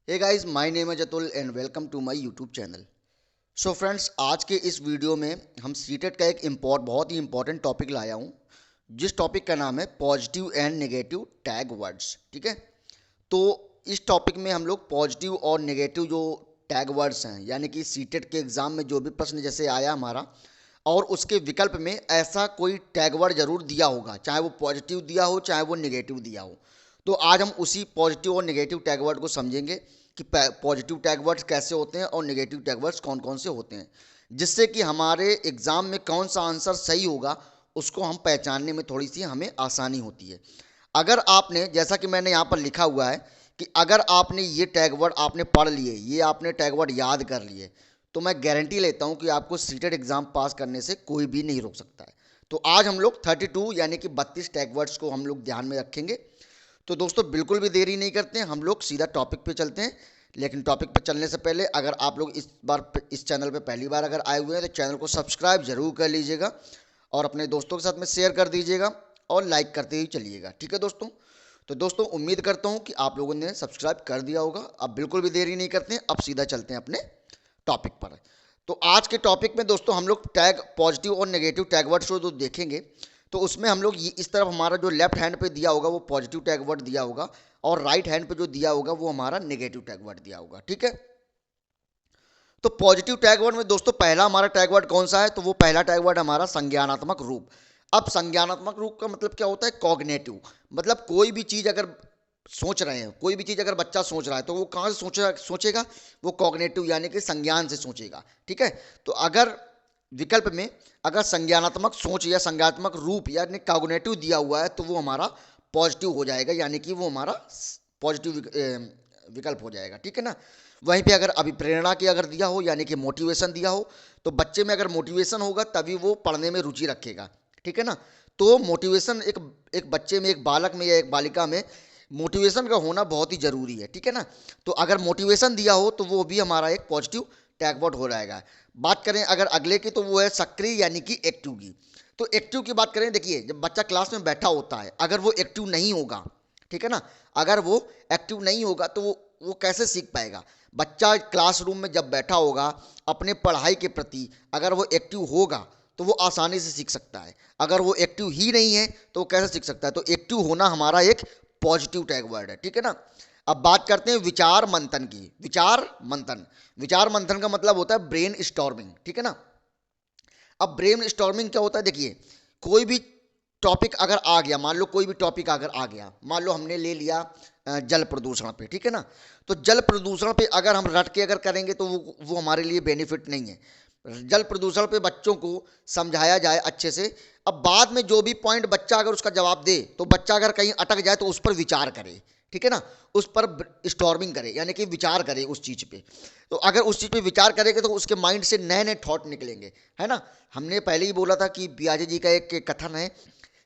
Hey guys, my name है Jatul and welcome to my YouTube channel. So friends, आज के इस वीडियो में हम सीटेट का एक बहुत ही इंपॉर्टेंट टॉपिक लाया हूँ, जिस टॉपिक का नाम है positive and negative tag words. ठीक है, तो इस टॉपिक में हम लोग पॉजिटिव और नेगेटिव जो टैग वर्ड्स हैं, यानी कि सीटेट के एग्ज़ाम में जो भी प्रश्न जैसे आया हमारा, और उसके विकल्प में ऐसा कोई टैग वर्ड जरूर दिया होगा, चाहे वो पॉजिटिव दिया हो चाहे वो नेगेटिव दिया हो। तो आज हम उसी पॉजिटिव और नेगेटिव टैग वर्ड को समझेंगे कि पॉजिटिव टैग वर्ड्स कैसे होते हैं और नेगेटिव टैग वर्ड्स कौन कौन से होते हैं, जिससे कि हमारे एग्ज़ाम में कौन सा आंसर सही होगा उसको हम पहचानने में थोड़ी सी हमें आसानी होती है। अगर आपने, जैसा कि मैंने यहाँ पर लिखा हुआ है कि अगर आपने ये टैग वर्ड आपने पढ़ लिए, ये आपने टैग वर्ड याद कर लिए, तो मैं गारंटी लेता हूँ कि आपको सीटेट एग्ज़ाम पास करने से कोई भी नहीं रोक सकता है। तो आज हम लोग 32 यानी कि 32 टैग वर्ड्स को हम लोग ध्यान में रखेंगे। तो दोस्तों, बिल्कुल भी देरी नहीं करते हैं, हम लोग सीधा टॉपिक पे चलते हैं। लेकिन टॉपिक पे चलने से पहले, अगर आप लोग इस चैनल पे पहली बार अगर आए हुए हैं तो चैनल को सब्सक्राइब जरूर कर लीजिएगा और अपने दोस्तों के साथ में शेयर कर दीजिएगा और लाइक करते ही चलिएगा। ठीक है दोस्तों। तो दोस्तों, उम्मीद करता हूँ कि आप लोगों ने सब्सक्राइब कर दिया होगा। अब बिल्कुल भी देरी नहीं करते हैं, अब सीधा चलते हैं अपने टॉपिक पर। तो आज के टॉपिक में दोस्तों हम लोग टैग पॉजिटिव और नेगेटिव टैग वर्ड्स को जो देखेंगे, तो उसमें हम लोग इस तरफ हमारा जो लेफ्ट हैंड पे दिया होगा वो पॉजिटिव टैग वर्ड दिया होगा, और राइट हैंड पे जो दिया होगा वो हमारा नेगेटिव टैग वर्ड दिया होगा। ठीक है। तो पॉजिटिव टैग वर्ड में दोस्तों पहला हमारा टैग वर्ड कौन सा है, तो वो पहला टैग वर्ड हमारा संज्ञानात्मक रूप। अब संज्ञानात्मक रूप का मतलब क्या होता है? कॉग्नेटिव। मतलब कोई भी चीज़ अगर सोच रहे हैं, कोई भी चीज़ अगर बच्चा सोच रहा है तो वो कहाँ से सोचेगा? वो कॉग्नेटिव यानी कि संज्ञान से सोचेगा। ठीक है। तो अगर विकल्प में अगर संज्ञानात्मक सोच या संज्ञानात्मक रूप यानी कॉग्नेटिव दिया हुआ है तो वो हमारा पॉजिटिव हो जाएगा, यानी कि वो हमारा पॉजिटिव विकल्प हो जाएगा। ठीक है ना। वहीं पे अगर अभिप्रेरणा की अगर दिया हो यानी कि मोटिवेशन दिया हो, तो बच्चे में अगर मोटिवेशन होगा तभी वो पढ़ने में रुचि रखेगा। ठीक है ना। तो मोटिवेशन एक बच्चे में, एक बालक में या एक बालिका में मोटिवेशन का होना बहुत ही जरूरी है। ठीक है ना। तो अगर मोटिवेशन दिया हो तो वो भी हमारा एक पॉजिटिव टैग वर्ड हो जाएगा। बात करें अगर अगले की, तो वो है सक्रिय यानी कि एक्टिव की। तो एक्टिव की बात करें, देखिए जब बच्चा क्लास में बैठा होता है, अगर वो एक्टिव नहीं होगा, ठीक है ना, अगर वो एक्टिव नहीं होगा तो वो कैसे सीख पाएगा? बच्चा क्लासरूम में जब बैठा होगा अपने पढ़ाई के प्रति, अगर वो एक्टिव होगा तो वो आसानी से सीख सकता है। अगर वो एक्टिव ही नहीं है तो वो कैसे सीख सकता है? तो एक्टिव होना हमारा एक पॉजिटिव टैग वर्ड है। ठीक है ना। अब बात करते हैं विचार मंथन की। विचार मंथन का मतलब होता है ब्रेन स्टॉर्मिंग। ठीक है ना। अब ब्रेन स्टॉर्मिंग क्या होता है? देखिए, कोई भी टॉपिक अगर आ गया, मान लो कोई भी टॉपिक अगर आ गया, मान लो हमने ले लिया जल प्रदूषण पे। ठीक है ना। तो जल प्रदूषण पे अगर हम रट के अगर करेंगे तो वो हमारे लिए बेनिफिट नहीं है। जल प्रदूषण पे बच्चों को समझाया जाए अच्छे से। अब बाद में जो भी पॉइंट बच्चा अगर उसका जवाब दे, तो बच्चा अगर कहीं अटक जाए तो उस पर विचार करे। ठीक है ना। उस पर स्टॉर्मिंग करे यानी कि विचार करे उस चीज़ पे। तो अगर उस चीज़ पे विचार करेंगे तो उसके माइंड से नए नए थॉट निकलेंगे, है ना। हमने पहले ही बोला था कि पियाजे जी का एक कथन है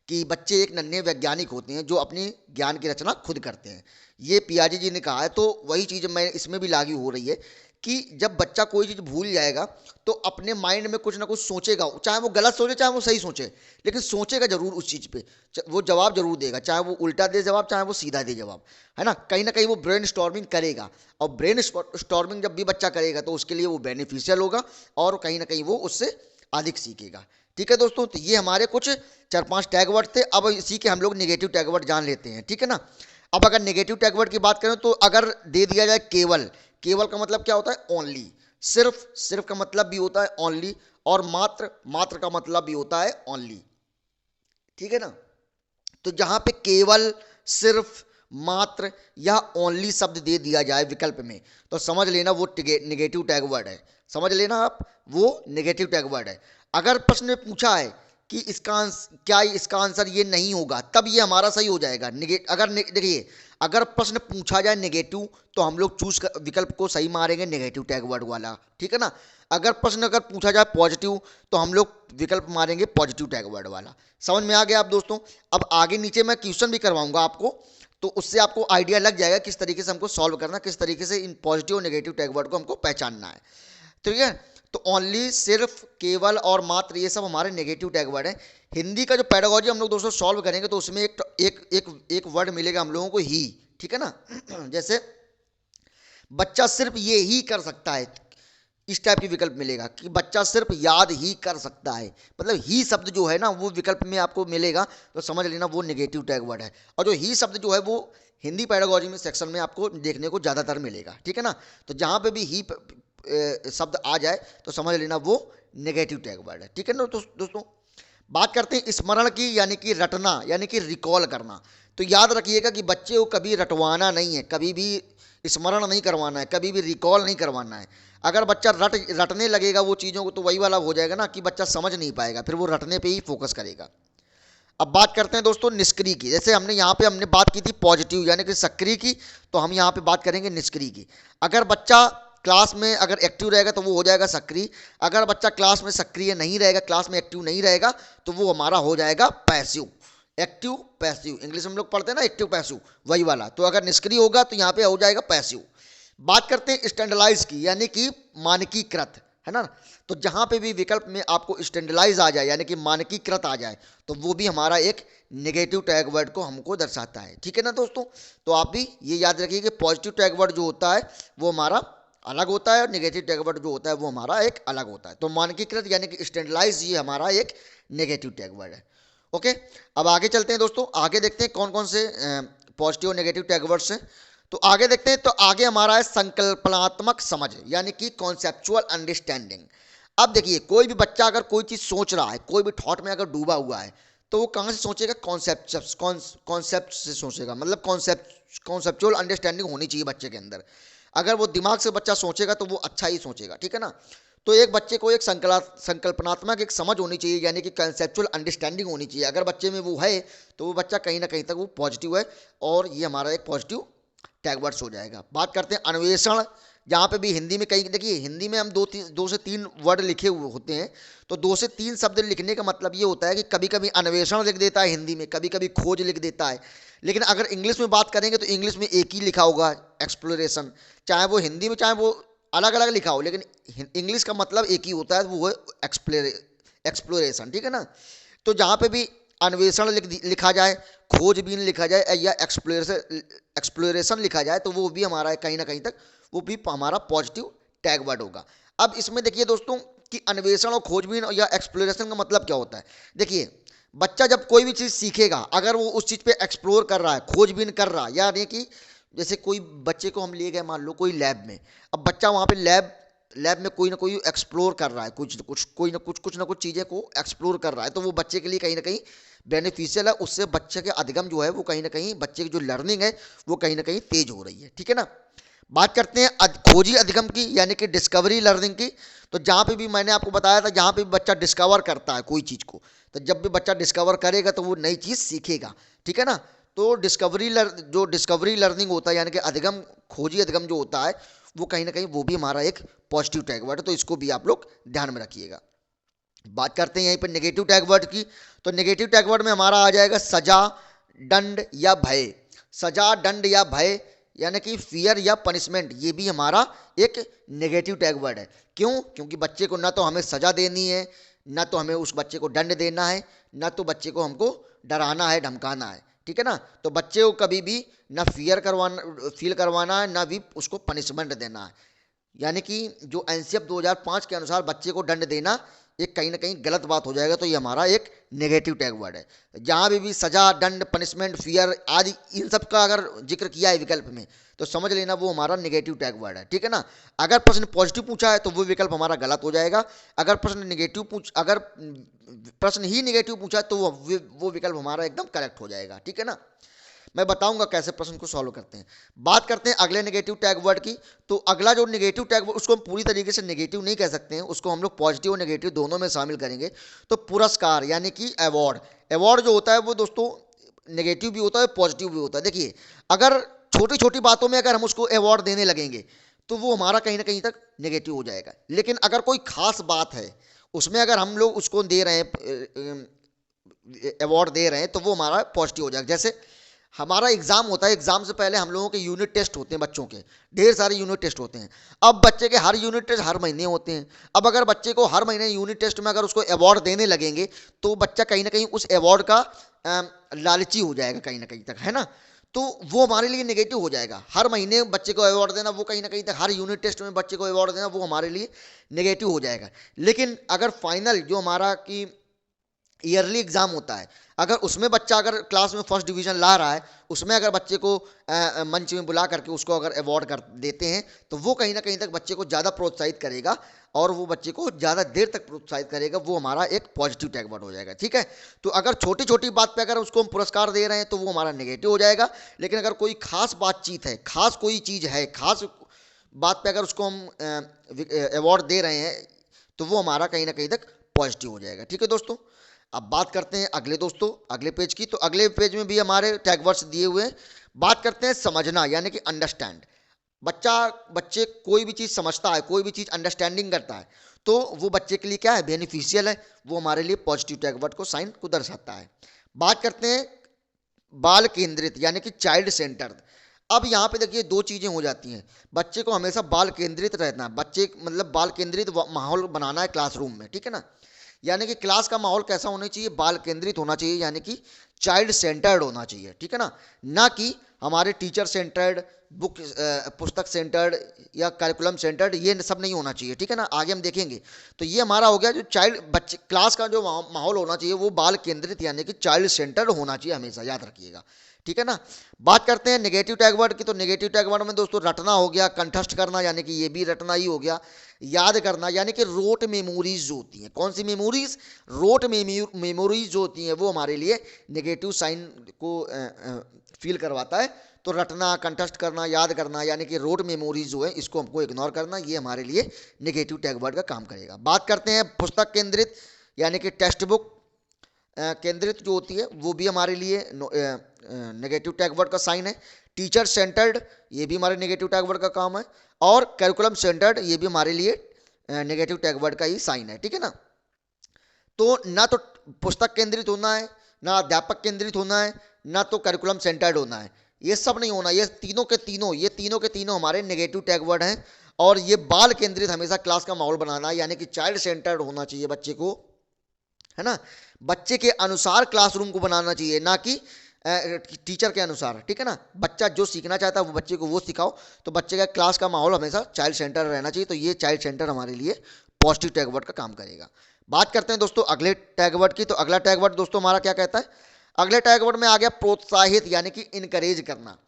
कि बच्चे एक नन्हे वैज्ञानिक होते हैं जो अपनी ज्ञान की रचना खुद करते हैं। ये पियाजे जी ने कहा है, तो वही चीज़ मैं इसमें भी लागू हो रही है कि जब बच्चा कोई चीज़ भूल जाएगा तो अपने माइंड में कुछ ना कुछ सोचेगा, चाहे वो गलत सोचे चाहे वो सही सोचे, लेकिन सोचेगा जरूर उस चीज़ पे। वो जवाब जरूर देगा, चाहे वो उल्टा दे जवाब चाहे वो सीधा दे जवाब, है ना कहीं वो ब्रेन स्टॉर्मिंग करेगा। और ब्रेन स्टॉर्मिंग जब भी बच्चा करेगा तो उसके लिए वो बेनिफिशियल होगा और कहीं ना कहीं वो उससे अधिक सीखेगा। ठीक है दोस्तों, तो ये हमारे कुछ 4-5 टैग वर्ड थे। अब इसी के हम लोग नेगेटिव टैग वर्ड जान लेते हैं। ठीक है ना। अब अगर नेगेटिव टैग वर्ड की बात करें तो अगर दे दिया जाए केवल, केवल का मतलब क्या होता है? ओनली। सिर्फ का मतलब भी होता है ओनली, और मात्र का मतलब भी होता है ओनली। ठीक है ना। तो जहां पे केवल, सिर्फ, मात्र या ओनली शब्द दे दिया जाए विकल्प में, तो समझ लेना वो नेगेटिव टैग वर्ड है। समझ लेना आप, वो नेगेटिव टैग वर्ड है। अगर प्रश्न में पूछा है कि क्या इसका आंसर ये नहीं होगा, तब ये हमारा सही हो जाएगा। देखिए, अगर प्रश्न पूछा जाए नेगेटिव तो हम लोग विकल्प को सही मारेंगे, नेगेटिव टैग वर्ड वाला। ठीक है ना। अगर पूछा जाए पॉजिटिव तो हम लोग विकल्प मारेंगे पॉजिटिव टैग वर्ड वाला। समझ में आ गया आप दोस्तों? अब आगे नीचे मैं क्वेश्चन भी करवाऊंगा आपको, तो उससे आपको आइडिया लग जाएगा किस तरीके से हमको सॉल्व करना, किस तरीके से इन पॉजिटिव और नेगेटिव टैग वर्ड को हमको पहचानना है। ठीक है। तो ओनली, सिर्फ, केवल और मात्र, ये सब हमारे नेगेटिव टैग वर्ड हैं। हिंदी का जो पैडागोजी हम लोग दोस्तों सॉल्व करेंगे तो उसमें एक वर्ड मिलेगा हम लोगों को, ही। ठीक है ना। जैसे बच्चा सिर्फ ये ही कर सकता है, इस टाइप की विकल्प मिलेगा कि बच्चा सिर्फ याद ही कर सकता है, मतलब ही शब्द जो है ना वो विकल्प में आपको मिलेगा, तो समझ लेना वो नेगेटिव टैग वर्ड है। और जो ही शब्द जो है वो हिंदी पेडागोजी में सेक्शन में आपको देखने को ज़्यादातर मिलेगा, ठीक है ना। तो जहाँ पे भी ही शब्द आ जाए तो समझ लेना वो नेगेटिव टैग वर्ड है, ठीक है ना। दोस्तों बात करते हैं स्मरण की, यानी कि रटना, यानी कि रिकॉल करना। तो याद रखिएगा कि बच्चे को कभी रटवाना नहीं है, कभी भी स्मरण नहीं करवाना है, कभी भी रिकॉल नहीं करवाना है। अगर बच्चा रटने लगेगा वो चीज़ों को, तो वही वाला हो जाएगा ना कि बच्चा समझ नहीं पाएगा, फिर वो रटने पे ही फोकस करेगा। अब बात करते हैं दोस्तों निष्क्रिय की। जैसे हमने बात की थी पॉजिटिव यानी कि सक्रिय की, तो हम यहाँ पे बात करेंगे निष्क्रिय की। अगर बच्चा क्लास में अगर एक्टिव रहेगा तो वो हो जाएगा सक्रिय। अगर बच्चा क्लास में सक्रिय नहीं रहेगा, क्लास में एक्टिव नहीं रहेगा, तो वो हमारा हो जाएगा पैसिव। एक्टिव पैसिव, इंग्लिश में हम लोग पढ़ते हैं ना एक्टिव पैसिव, वही वाला। तो अगर निष्क्रिय होगा तो यहाँ पे हो जाएगा पैसिव। बात करते हैं स्टैंडर्डाइज की, यानी कि मानकीकृत, है ना। तो जहाँ पे भी विकल्प में आपको स्टैंडर्डाइज आ जाए, यानी कि मानकीकृत आ जाए, तो वो भी हमारा एक नेगेटिव टैग वर्ड को हमको दर्शाता है, ठीक है ना दोस्तों। तो आप भी ये याद रखिए कि पॉजिटिव टैग वर्ड जो होता है वो हमारा अलग होता है, और नेगेटिव टैग वर्ड जो होता है वो हमारा एक अलग होता है। तो मानकीकृत यानी कि स्टैंडर्डाइज, ये हमारा एक नेगेटिव टैग वर्ड है। ओके, अब आगे चलते हैं दोस्तों, आगे देखते हैं कौन कौन से पॉजिटिव और नेगेटिव टैग वर्ड्स हैं। तो आगे देखते हैं, तो आगे हमारा है संकल्पनात्मक समझ, यानी कि कॉन्सेप्चुअल अंडरस्टैंडिंग। अब देखिए, कोई भी बच्चा अगर कोई चीज़ सोच रहा है, कोई भी थॉट में अगर डूबा हुआ है, तो वो कहाँ से सोचेगा? कॉन्सेप्ट से सोचेगा, मतलब कॉन्सेप्चुअल अंडरस्टैंडिंग होनी चाहिए बच्चे के अंदर। अगर वो दिमाग से बच्चा सोचेगा तो वो अच्छा ही सोचेगा, ठीक है ना। तो एक बच्चे को एक संकल्पनात्मक एक समझ होनी चाहिए, यानी कि कंसेप्चुअल अंडरस्टैंडिंग होनी चाहिए। अगर बच्चे में वो है तो वो बच्चा कहीं ना कहीं तक वो पॉजिटिव है, और ये हमारा एक पॉजिटिव टैग वर्ड्स हो जाएगा। बात करते हैं अन्वेषण, जहाँ पे भी हिंदी में कहीं देखिए, हिंदी में हम दो से तीन वर्ड लिखे हुए होते हैं, तो 2 से 3 शब्द लिखने का मतलब ये होता है कि कभी कभी अन्वेषण लिख देता है हिंदी में, कभी कभी खोज लिख देता है। लेकिन अगर इंग्लिश में बात करेंगे तो इंग्लिश में एक ही लिखा होगा, एक्सप्लोरेशन। चाहे वो हिंदी में चाहे वो अलग अलग लिखा हो, लेकिन इंग्लिश का मतलब एक ही होता है, वो है एक्सप्लोरेशन, ठीक है ना। तो जहाँ पे भी अन्वेषण लिखा जाए, खोजबीन लिखा जाए, या एक्सप्लोरेशन लिखा जाए, तो वो भी हमारा कहीं ना कहीं तक वो भी हमारा पॉजिटिव टैग वर्ड होगा। अब इसमें देखिए दोस्तों कि अन्वेषण और खोजबीन या एक्सप्लोरेशन का मतलब क्या होता है। देखिए, बच्चा जब कोई भी चीज़ सीखेगा, अगर वो उस चीज़ पे एक्सप्लोर कर रहा है, खोजबीन कर रहा है, यानी कि जैसे कोई बच्चे को हम ले गए मान लो कोई लैब में, अब बच्चा वहाँ पे लैब में कोई ना कोई एक्सप्लोर कर रहा है, कुछ ना कुछ चीज़ें को एक्सप्लोर कर रहा है, तो वो बच्चे के लिए कहीं ना कहीं बेनिफिशियल है। उससे बच्चे के अधिगम जो है वो कहीं ना कहीं, बच्चे की जो लर्निंग है वो कहीं ना कहीं तेज हो रही है, ठीक है ना। बात करते हैं खोजी अधिगम की, यानी कि डिस्कवरी लर्निंग की। तो जहाँ पे भी मैंने आपको बताया था, जहाँ पे भी बच्चा डिस्कवर करता है कोई चीज़ को, तो जब भी बच्चा डिस्कवर करेगा तो वो नई चीज़ सीखेगा, ठीक है ना। तो डिस्कवरी लर्निंग होता है, यानी कि अधिगम, खोजी अधिगम जो होता है, वो कहीं ना कहीं वो भी हमारा एक पॉजिटिव टैग वर्ड है। तो इसको भी आप लोग ध्यान में रखिएगा। बात करते हैं यहीं पर नेगेटिव टैग वर्ड की। तो नेगेटिव टैग वर्ड में हमारा आ जाएगा सजा, दंड या भय। सजा, दंड या भय, यानी कि फियर या पनिशमेंट, ये भी हमारा एक नेगेटिव टैग वर्ड है। क्यों? क्योंकि बच्चे को ना तो हमें सजा देनी है, ना तो हमें उस बच्चे को दंड देना है, ना तो बच्चे को हमको डराना है, धमकाना है, ठीक है ना। तो बच्चे को कभी भी ना फील करवाना है, ना भी उसको पनिशमेंट देना है। यानी कि जो एनसीएफ 2005 के अनुसार बच्चे को दंड देना एक कहीं ना कहीं गलत बात हो जाएगा, तो ये हमारा एक नेगेटिव टैग वर्ड है। जहाँ भी सजा, दंड, पनिशमेंट, फियर आदि इन सब का अगर जिक्र किया है विकल्प में, तो समझ लेना वो हमारा नेगेटिव टैग वर्ड है, ठीक है ना। अगर प्रश्न पॉजिटिव पूछा है तो वो विकल्प हमारा गलत हो जाएगा। अगर प्रश्न ही नेगेटिव पूछा है तो वो विकल्प हमारा एकदम करेक्ट हो जाएगा, ठीक है ना। मैं बताऊंगा कैसे प्रश्न को सॉल्व करते हैं। बात करते हैं अगले नेगेटिव टैग वर्ड की। तो अगला जो नेगेटिव टैग वर्ड, उसको हम पूरी तरीके से नेगेटिव नहीं कह सकते हैं, उसको हम लोग पॉजिटिव और नेगेटिव दोनों में शामिल करेंगे। तो पुरस्कार, यानी कि अवार्ड। अवार्ड जो होता है वो दोस्तों नेगेटिव भी होता है, पॉजिटिव भी होता है। देखिए, अगर छोटी छोटी बातों में अगर हम उसको अवार्ड देने लगेंगे तो वो हमारा कहीं ना कहीं तक नेगेटिव हो जाएगा। लेकिन अगर कोई खास बात है उसमें अगर हम लोग उसको दे रहे हैं, अवार्ड दे रहे हैं, तो वो हमारा पॉजिटिव हो जाएगा। जैसे हमारा एग्जाम होता है, एग्जाम से पहले हम लोगों के यूनिट टेस्ट होते हैं, बच्चों के ढेर सारे यूनिट टेस्ट होते हैं। अब बच्चे के हर यूनिट टेस्ट हर महीने होते हैं। अब अगर बच्चे को हर महीने यूनिट टेस्ट में अगर उसको अवार्ड देने लगेंगे तो बच्चा कहीं ना कहीं उस अवार्ड का लालची हो जाएगा कहीं ना कहीं तक, है ना। तो वो हमारे लिए नेगेटिव हो जाएगा। हर महीने बच्चे को अवार्ड देना, वो कहीं ना कहीं तक हर यूनिट टेस्ट में बच्चे को अवार्ड देना, वो हमारे लिए नेगेटिव हो जाएगा। लेकिन अगर फाइनल जो हमारा कि ईयरली एग्जाम होता है, अगर उसमें बच्चा अगर क्लास में फर्स्ट डिवीजन ला रहा है, उसमें अगर बच्चे को मंच में बुला करके उसको अगर अवार्ड कर देते हैं, तो वो कहीं ना कहीं तक बच्चे को ज़्यादा प्रोत्साहित करेगा और वो बच्चे को ज़्यादा देर तक प्रोत्साहित करेगा। वो हमारा एक पॉजिटिव टैग वर्ड हो जाएगा। ठीक है, तो अगर छोटी छोटी बात पे अगर उसको हम पुरस्कार दे रहे हैं तो वो हमारा नेगेटिव हो जाएगा। लेकिन अगर कोई खास बातचीत है, खास कोई चीज़ है, खास बात पे अगर उसको हम अवार्ड दे रहे हैं तो वो हमारा कहीं ना कहीं तक पॉजिटिव हो जाएगा। ठीक है दोस्तों, अब बात करते हैं अगले दोस्तों अगले पेज की। तो अगले पेज में भी हमारे टैग वर्ड्स दिए हुए हैं। बात करते हैं समझना यानी कि अंडरस्टैंड। बच्चे कोई भी चीज़ समझता है, कोई भी चीज़ अंडरस्टैंडिंग करता है, तो वो बच्चे के लिए क्या है, बेनिफिशियल है, वो हमारे लिए पॉजिटिव टैग वर्ड को साइन को दर्शाता है। बात करते हैं बाल केंद्रित यानी कि चाइल्ड सेंटर्ड। अब यहाँ पे देखिए दो चीज़ें हो जाती हैं। बच्चे को हमेशा बाल केंद्रित रहना है, बच्चे मतलब बाल केंद्रित माहौल बनाना है क्लासरूम में। ठीक है ना, यानी कि क्लास का माहौल कैसा होना चाहिए, बाल केंद्रित होना चाहिए, यानी कि चाइल्ड सेंटर्ड होना चाहिए। ठीक है ना कि हमारे टीचर सेंटर्ड, बुक पुस्तक सेंटर्ड या करिकुलम सेंटर्ड, ये सब नहीं होना चाहिए। ठीक है ना, आगे हम देखेंगे। तो ये हमारा हो गया जो चाइल्ड बच्चे क्लास का जो माहौल होना चाहिए वो बाल केंद्रित यानी कि चाइल्ड सेंटर्ड होना चाहिए, हमेशा याद रखिएगा। ठीक है ना, बात करते हैं नेगेटिव टैग वर्ड की। तो नेगेटिव टैग वर्ड में दोस्तों रटना हो गया, कंठस्थ करना यानी कि ये भी रटना ही हो गया, याद करना यानी कि रोट मेमोरीज जो होती हैं। कौन सी मेमोरीज, रोट मेमोरीज जो होती हैं वो हमारे लिए नेगेटिव साइन को फील करवाता है। तो रटना, कंठस्थ करना, याद करना यानी कि रोट मेमोरीज जो है इसको हमको इग्नोर करना, ये हमारे लिए नेगेटिव टैग वर्ड का काम करेगा। बात करते हैं पुस्तक केंद्रित यानी कि टेक्स्ट बुक केंद्रित जो होती है वो भी हमारे लिए नेगेटिव टैग वर्ड का साइन है। टीचर सेंटर्ड ये भी हमारे नेगेटिव टैग वर्ड का काम है, और करिकुलम सेंटर्ड ये भी हमारे लिए नेगेटिव टैग वर्ड का ही साइन है। ठीक है ना, तो ना तो पुस्तक केंद्रित होना है, ना अध्यापक केंद्रित होना है, ना तो करिकुलम सेंटर्ड होना है, ये सब नहीं होना। ये तीनों के तीनों हमारे नेगेटिव टैग वर्ड हैं। और ये बाल केंद्रित हमेशा क्लास का माहौल बनाना है यानी कि चाइल्ड सेंटर्ड होना चाहिए बच्चे को, है ना, बच्चे के अनुसार क्लासरूम को बनाना चाहिए, ना कि टीचर के अनुसार। ठीक है ना, बच्चा जो सीखना चाहता है वो बच्चे को वो सिखाओ। तो बच्चे का क्लास का माहौल हमेशा चाइल्ड सेंटर रहना चाहिए। तो ये चाइल्ड सेंटर हमारे लिए पॉजिटिव टैग वर्ड का काम करेगा। बात करते हैं दोस्तों अगले टैग वर्ड की। तो अगला टैग वर्ड दोस्तों हमारा क्या कहता है, अगले टैग वर्ड में आ गया प्रोत्साहित यानी कि इनकरेज करना।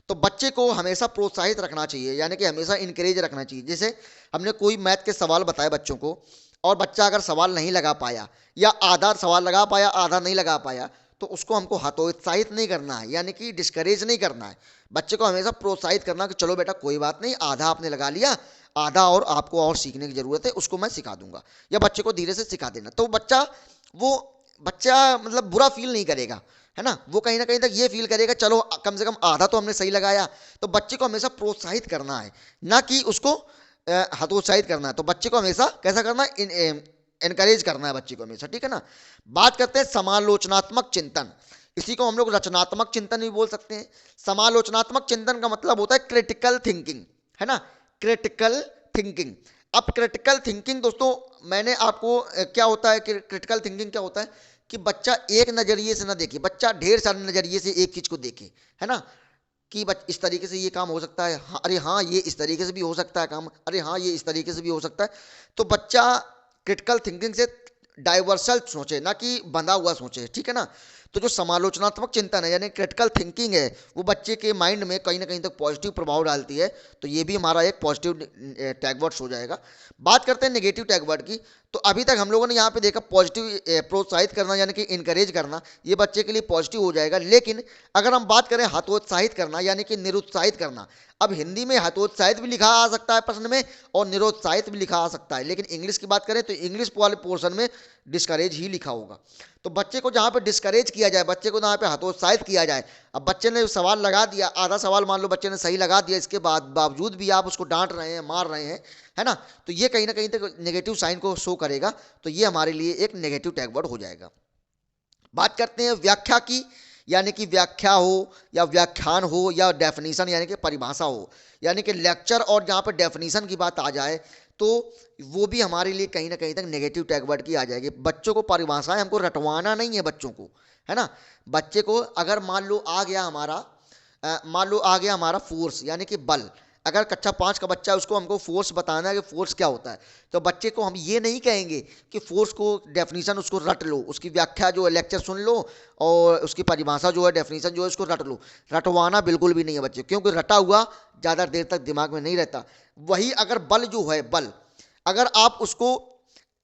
तो बच्चे को हमेशा प्रोत्साहित रखना चाहिए यानी कि हमेशा इनकरेज रखना चाहिए। जैसे हमने कोई मैथ के सवाल बताए बच्चों को, और बच्चा अगर सवाल नहीं लगा पाया या आधा सवाल लगा पाया आधा नहीं लगा पाया, तो उसको हमको हतोत्साहित नहीं करना है यानी कि डिस्करेज नहीं करना है। बच्चे को हमेशा प्रोत्साहित करना कि चलो बेटा कोई बात नहीं, आधा आपने लगा लिया, आधा और आपको और सीखने की ज़रूरत है, उसको मैं सिखा दूंगा, या बच्चे को धीरे से सिखा देना। तो बच्चा मतलब बुरा फील नहीं करेगा, है ना, वो कहीं ना कहीं तक ये फील करेगा चलो कम से कम आधा तो हमने सही लगाया। तो बच्चे को हमेशा प्रोत्साहित करना है, ना कि उसको हतोत्साहित करना है। तो बच्चे को हमेशा कैसा करना है, एनकरेज करना है बच्चे को हमेशा। ठीक है ना, बात करते हैं समालोचनात्मक चिंतन। इसी को हम लोग रचनात्मक चिंतन भी बोल सकते हैं। समालोचनात्मक चिंतन का मतलब होता है क्रिटिकल थिंकिंग, है ना, क्रिटिकल थिंकिंग। अब क्रिटिकल थिंकिंग दोस्तों मैंने आपको क्या होता है कि क्रिटिकल थिंकिंग क्या होता है कि बच्चा एक नज़रिए से ना देखे, बच्चा ढेर सारे नज़रिए से एक चीज़ को देखे, है ना, कि इस तरीके से ये काम हो सकता है, हाँ, अरे हाँ ये इस तरीके से भी हो सकता है काम, अरे हाँ ये इस तरीके से भी हो सकता है। तो बच्चा क्रिटिकल थिंकिंग से डाइवर्सल सोचे, ना कि बंधा हुआ सोचे। ठीक है ना, तो जो समालोचनात्मक चिंतन है यानी क्रिटिकल थिंकिंग है वो बच्चे के माइंड में कहीं ना कहीं तक पॉजिटिव प्रभाव डालती है। तो ये भी हमारा एक पॉजिटिव टैग वर्ड्स हो जाएगा। बात करते हैं नेगेटिव टैग वर्ड की। तो अभी तक हम लोगों ने यहाँ पे देखा पॉजिटिव प्रोत्साहित करना यानी कि इनकरेज करना, ये बच्चे के लिए पॉजिटिव हो जाएगा। लेकिन अगर हम बात करें हतोत्साहित करना यानी कि निरुत्साहित करना, अब हिंदी में हतोत्साहित भी लिखा आ सकता है प्रश्न में और निरुत्साहित भी लिखा आ सकता है, लेकिन इंग्लिश की बात करें तो इंग्लिश वाले पोर्शन में डिस्करेज ही लिखा होगा। तो बच्चे को जहाँ पे डिस्करेज किया जाए, बच्चे को जहाँ पे हतोत्साहित किया जाए, अब बच्चे ने सवाल लगा दिया, आधा सवाल मान लो बच्चे ने सही लगा दिया, इसके बावजूद भी आप उसको डांट रहे हैं, मार रहे हैं, है ना, तो ये कहीं ना कहीं तक नेगेटिव साइन को शो करेगा। तो ये हमारे लिए एक नेगेटिव टैग वर्ड हो जाएगा। बात करते हैं व्याख्या की, यानी कि व्याख्या हो या व्याख्यान हो या डेफिनेशन यानी कि परिभाषा हो, यानी कि लेक्चर और जहाँ पर डेफिनेशन की बात आ जाए तो वो भी हमारे लिए कहीं ना कहीं तक नेगेटिव टैग वर्ड की आ जाएगी। बच्चों को परिभाषाएं हमको रटवाना नहीं है बच्चों को, है ना। बच्चे को अगर मान लो आ गया हमारा मान लो आ गया हमारा फोर्स यानी कि बल। अगर कक्षा 5 का बच्चा है उसको हमको फोर्स बताना है कि फोर्स क्या होता है, तो बच्चे को हम ये नहीं कहेंगे कि फोर्स को डेफिनेशन उसको रट लो, उसकी व्याख्या जो है लेक्चर सुन लो और उसकी परिभाषा जो है डेफिनेशन जो है उसको रट लो। रटवाना बिल्कुल भी नहीं है बच्चे, क्योंकि रटा हुआ ज़्यादा देर तक दिमाग में नहीं रहता। वही अगर बल जो है बल, अगर आप उसको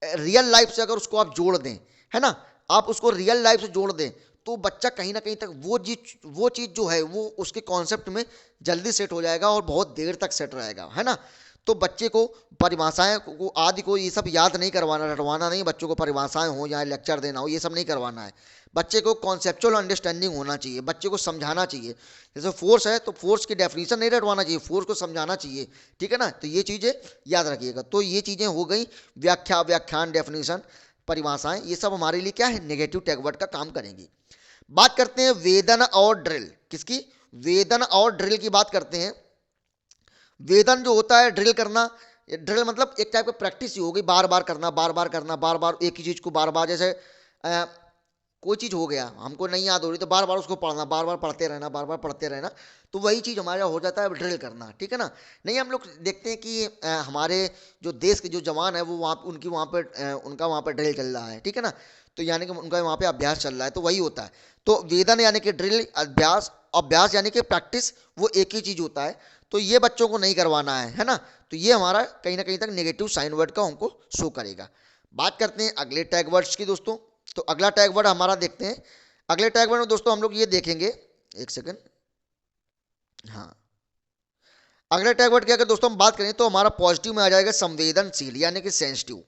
रियल लाइफ से अगर उसको आप जोड़ दें, है ना, आप उसको रियल लाइफ से जोड़ दें, तो बच्चा कहीं ना कहीं तक वो चीज़ जो है वो उसके कॉन्सेप्ट में जल्दी सेट हो जाएगा और बहुत देर तक सेट रहेगा, है ना। तो बच्चे को परिभाषाएं को आदि को ये सब याद नहीं करवाना, रटवाना नहीं, बच्चों को परिभाषाएं हो या लेक्चर देना हो ये सब नहीं करवाना है। बच्चे को कॉन्सेप्चुअल अंडरस्टैंडिंग होना चाहिए, बच्चे को समझाना चाहिए। जैसे फोर्स है तो फोर्स की डेफिनेशन नहीं रटवाना चाहिए, फोर्स को समझाना चाहिए, ठीक है ना। तो ये चीज़ें याद रखिएगा। तो ये चीज़ें हो गई व्याख्या, व्याख्यान, डेफिनेशन, परिभाषाएं, ये सब हमारे लिए क्या है, नेगेटिव टैग वर्ड का काम करेंगी। बात करते हैं वेदन और ड्रिल। किसकी? वेदन और ड्रिल की बात करते हैं। वेदन जो होता है ड्रिल करना, ड्रिल मतलब एक टाइप का प्रैक्टिस ही हो गई, बार बार करना, बार बार करना, बार बार एक ही चीज़ को बार बार। जैसे कोई चीज़ हो गया हमको नहीं याद हो रही तो बार बार उसको पढ़ना, बार बार पढ़ते रहना, बार बार पढ़ते रहना, तो वही चीज़ हमारा हो जाता है ड्रिल करना, ठीक है ना। नहीं, हम लोग देखते हैं कि हमारे जो देश के जो जवान है वो वहाँ उनकी वहाँ पे उनका वहाँ पे ड्रिल चल रहा है, ठीक है ना। तो यानी कि उनका वहाँ पे अभ्यास चल रहा है, तो वही होता है। तो वेदन यानी कि ड्रिल, अभ्यास, अभ्यास यानी कि प्रैक्टिस, वो एक ही चीज़ होता है। तो ये बच्चों को नहीं करवाना है ना। तो ये हमारा कहीं ना कहीं तक नेगेटिव साइन वर्ड का हमको शो करेगा। बात करते हैं अगले टैग वर्ड्स की दोस्तों। तो अगला टैग वर्ड हमारा देखते हैं। अगले टैग वर्ड में दोस्तों हम लोग ये देखेंगे, एक सेकंड, हाँ, अगले टैग वर्ड क्या अगर दोस्तों हम बात करें तो हमारा पॉजिटिव में आ जाएगा संवेदनशील यानी कि सेंसिटिव,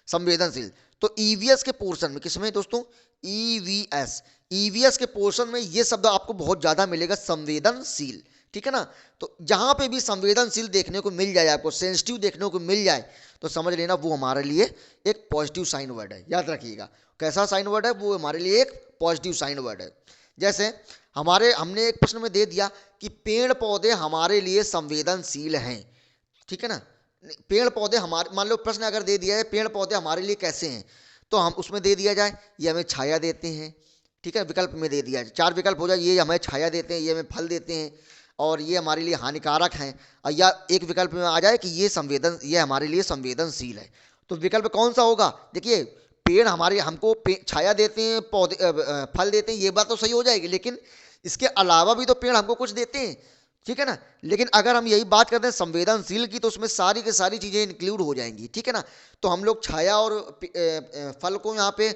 संवेदनशील। तो ईवीएस के पोर्शन में, किसमें दोस्तों, ईवीएस, ईवीएस के पोर्शन में ये शब्द आपको बहुत ज्यादा मिलेगा, संवेदनशील, ठीक है ना। तो जहां पे भी संवेदनशील देखने को मिल जाए, आपको सेंसिटिव देखने को मिल जाए, तो समझ लेना वो हमारे लिए एक पॉजिटिव साइन वर्ड है। याद रखिएगा कैसा साइन वर्ड है, वो हमारे लिए एक पॉजिटिव साइन वर्ड है। जैसे हमने एक प्रश्न में दे दिया कि पेड़ पौधे हमारे लिए संवेदनशील हैं, ठीक है ना। पेड़ पौधे हमारे, मान लो प्रश्न अगर दे दिया है पेड़ पौधे हमारे लिए कैसे हैं, तो हम उसमें दे दिया जाए ये हमें छाया देते हैं, ठीक है, विकल्प में दे दिया जाए, 4 विकल्प हो जाए, ये हमें छाया देते हैं, ये हमें फल देते हैं, और ये हमारे लिए हानिकारक हैं, और या एक विकल्प में आ जाए कि ये हमारे लिए संवेदनशील है। तो विकल्प कौन सा होगा? देखिए, पेड़ हमारे हमको छाया देते हैं, पौधे फल देते हैं, ये बात तो सही हो जाएगी, लेकिन इसके अलावा भी तो पेड़ हमको कुछ देते हैं, ठीक है ना। लेकिन अगर हम यही बात करते हैं संवेदनशील की, तो उसमें सारी की सारी चीज़ें इंक्लूड हो जाएंगी, ठीक है ना। तो हम लोग छाया और फल को यहाँ पे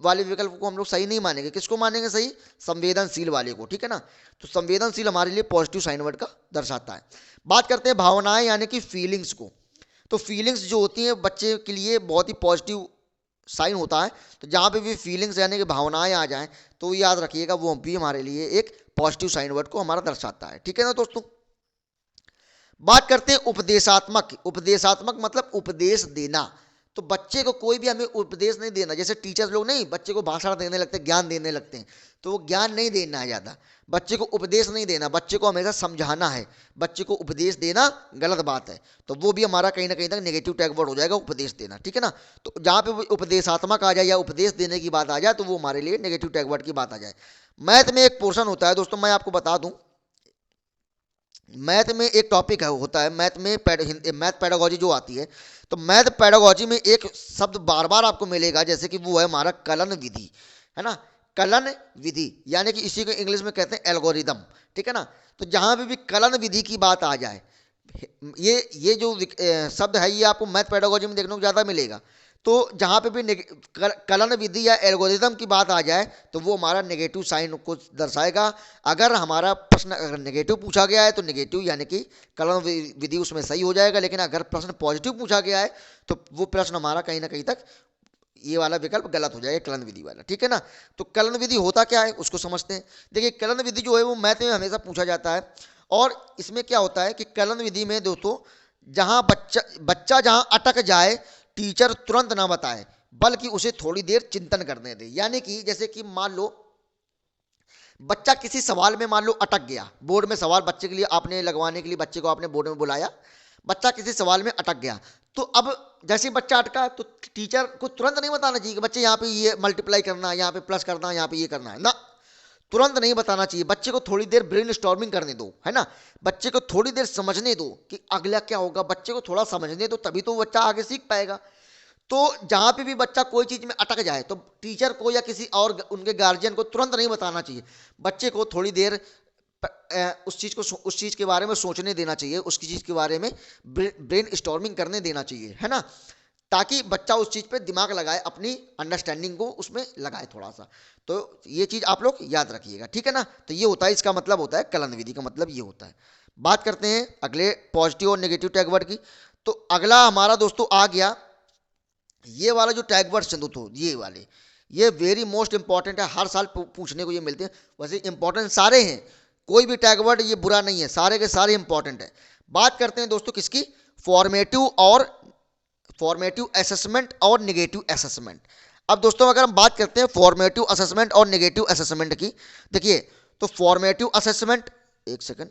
वाले विकल्प को हम लोग सही नहीं मानेंगे। किसको मानेंगे सही? संवेदनशील वाले को, ठीक है ना। तो संवेदनशील हमारे लिए पॉजिटिव साइन वर्ड का दर्शाता है। बात करते हैं भावनाएं यानी कि फीलिंग्स को। तो फीलिंग्स जो होती हैं बच्चे के लिए बहुत ही पॉजिटिव साइन होता है। तो जहाँ पे भी फीलिंग्स यानी कि भावनाएं आ जाएं, तो याद रखिएगा वो भी हमारे लिए एक पॉजिटिव साइन वर्ड को हमारा दर्शाता है, ठीक है ना दोस्तों। बात करते हैं उपदेशात्मक। उपदेशात्मक मतलब उपदेश देना। तो बच्चे को कोई भी हमें उपदेश नहीं देना, जैसे टीचर्स लोग नहीं बच्चे को भाषण देने लगते हैं, ज्ञान देने लगते हैं, तो वो ज्ञान नहीं देना है ज़्यादा, बच्चे को उपदेश नहीं देना, बच्चे को हमेशा समझाना है। बच्चे को उपदेश देना गलत बात है, तो वो भी हमारा कहीं ना कहीं तक नेगेटिव टैग वर्ड हो जाएगा, उपदेश देना, ठीक है ना। तो जहाँ पे उपदेशात्मक आ जाए या उपदेश देने की बात आ जाए, तो वो हमारे लिए नेगेटिव टैग वर्ड की बात आ जाए। मैथ में एक पोर्शन होता है दोस्तों, मैं आपको बता दूं, मैथ में एक टॉपिक है होता है, मैथ में मैथ पेडागोजी जो आती है, तो मैथ पेडागोजी में एक शब्द बार बार आपको मिलेगा, जैसे कि वो है हमारा कलन विधि, है ना। कलन विधि यानी कि इसी को इंग्लिश में कहते हैं एल्गोरिदम, ठीक है ना। तो जहाँ भी कलन विधि की बात आ जाए, ये जो शब्द है ये आपको मैथ पेडागोजी में देखने को ज़्यादा मिलेगा। तो जहाँ पे भी कलन विधि या एल्गोरिदम की बात आ जाए, तो वो हमारा नेगेटिव साइन को दर्शाएगा। अगर हमारा प्रश्न अगर नेगेटिव पूछा गया है तो नेगेटिव यानी कि कलन विधि उसमें सही हो जाएगा, लेकिन अगर प्रश्न पॉजिटिव पूछा गया है तो वो प्रश्न हमारा कहीं ना कहीं तक ये वाला विकल्प गलत हो जाएगा, कलन विधि वाला, ठीक है ना। तो कलन विधि होता क्या है उसको समझते हैं। देखिए, कलन विधि जो है वो मैथ में हमेशा पूछा जाता है, और इसमें क्या होता है कि कलन विधि में दोस्तों जहाँ बच्चा जहाँ अटक जाए, टीचर तुरंत ना बताए, बल्कि उसे थोड़ी देर चिंतन करने दे। यानी कि जैसे कि मान लो बच्चा किसी सवाल में मान लो अटक गया, बोर्ड में सवाल बच्चे के लिए आपने लगवाने के लिए बच्चे को आपने बोर्ड में बुलाया, बच्चा किसी सवाल में अटक गया, तो अब जैसे बच्चा अटका तो टीचर को तुरंत नहीं बताना चाहिए कि बच्चे यहाँ पे ये मल्टीप्लाई करना है, यहाँ पे प्लस करना है, यहाँ पे ये करना है ना। तुरंत नहीं बताना चाहिए। बच्चे को थोड़ी देर ब्रेन स्टॉर्मिंग करने दो, है ना, बच्चे को थोड़ी देर समझने दो कि अगला क्या होगा, बच्चे को थोड़ा समझने दो, तभी तो वो बच्चा आगे सीख पाएगा। तो जहां पे भी बच्चा कोई चीज में अटक जाए तो टीचर को या किसी और उनके गार्जियन को तुरंत नहीं बताना चाहिए। बच्चे को थोड़ी देर उस चीज के बारे में सोचने देना चाहिए, उसकी चीज के बारे में ब्रेन स्टॉर्मिंग करने देना चाहिए, है ना, ताकि बच्चा उस चीज पे दिमाग लगाए, अपनी अंडरस्टैंडिंग को उसमें लगाए थोड़ा सा। तो ये चीज आप लोग याद रखिएगा, ठीक है ना। तो ये होता है, इसका मतलब होता है कलन विधि का मतलब ये होता है। बात करते हैं अगले पॉजिटिव और नेगेटिव टैग वर्ड की। तो अगला हमारा दोस्तों आ गया ये वाला जो टैग वर्ड हैं दोस्तों, ये वाले, ये वेरी मोस्ट इंपॉर्टेंट है, हर साल पूछने को ये मिलते हैं। वैसे इंपॉर्टेंट सारे हैं, कोई भी टैग वर्ड ये बुरा नहीं है, सारे के सारे इंपॉर्टेंट है। बात करते हैं दोस्तों किसकी, फॉर्मेटिव असेसमेंट और नेगेटिव असेसमेंट। अब दोस्तों अगर हम बात करते हैं फॉर्मेटिव असेसमेंट और नेगेटिव असेसमेंट की, देखिए तो फॉर्मेटिव असेसमेंट, एक सेकंड,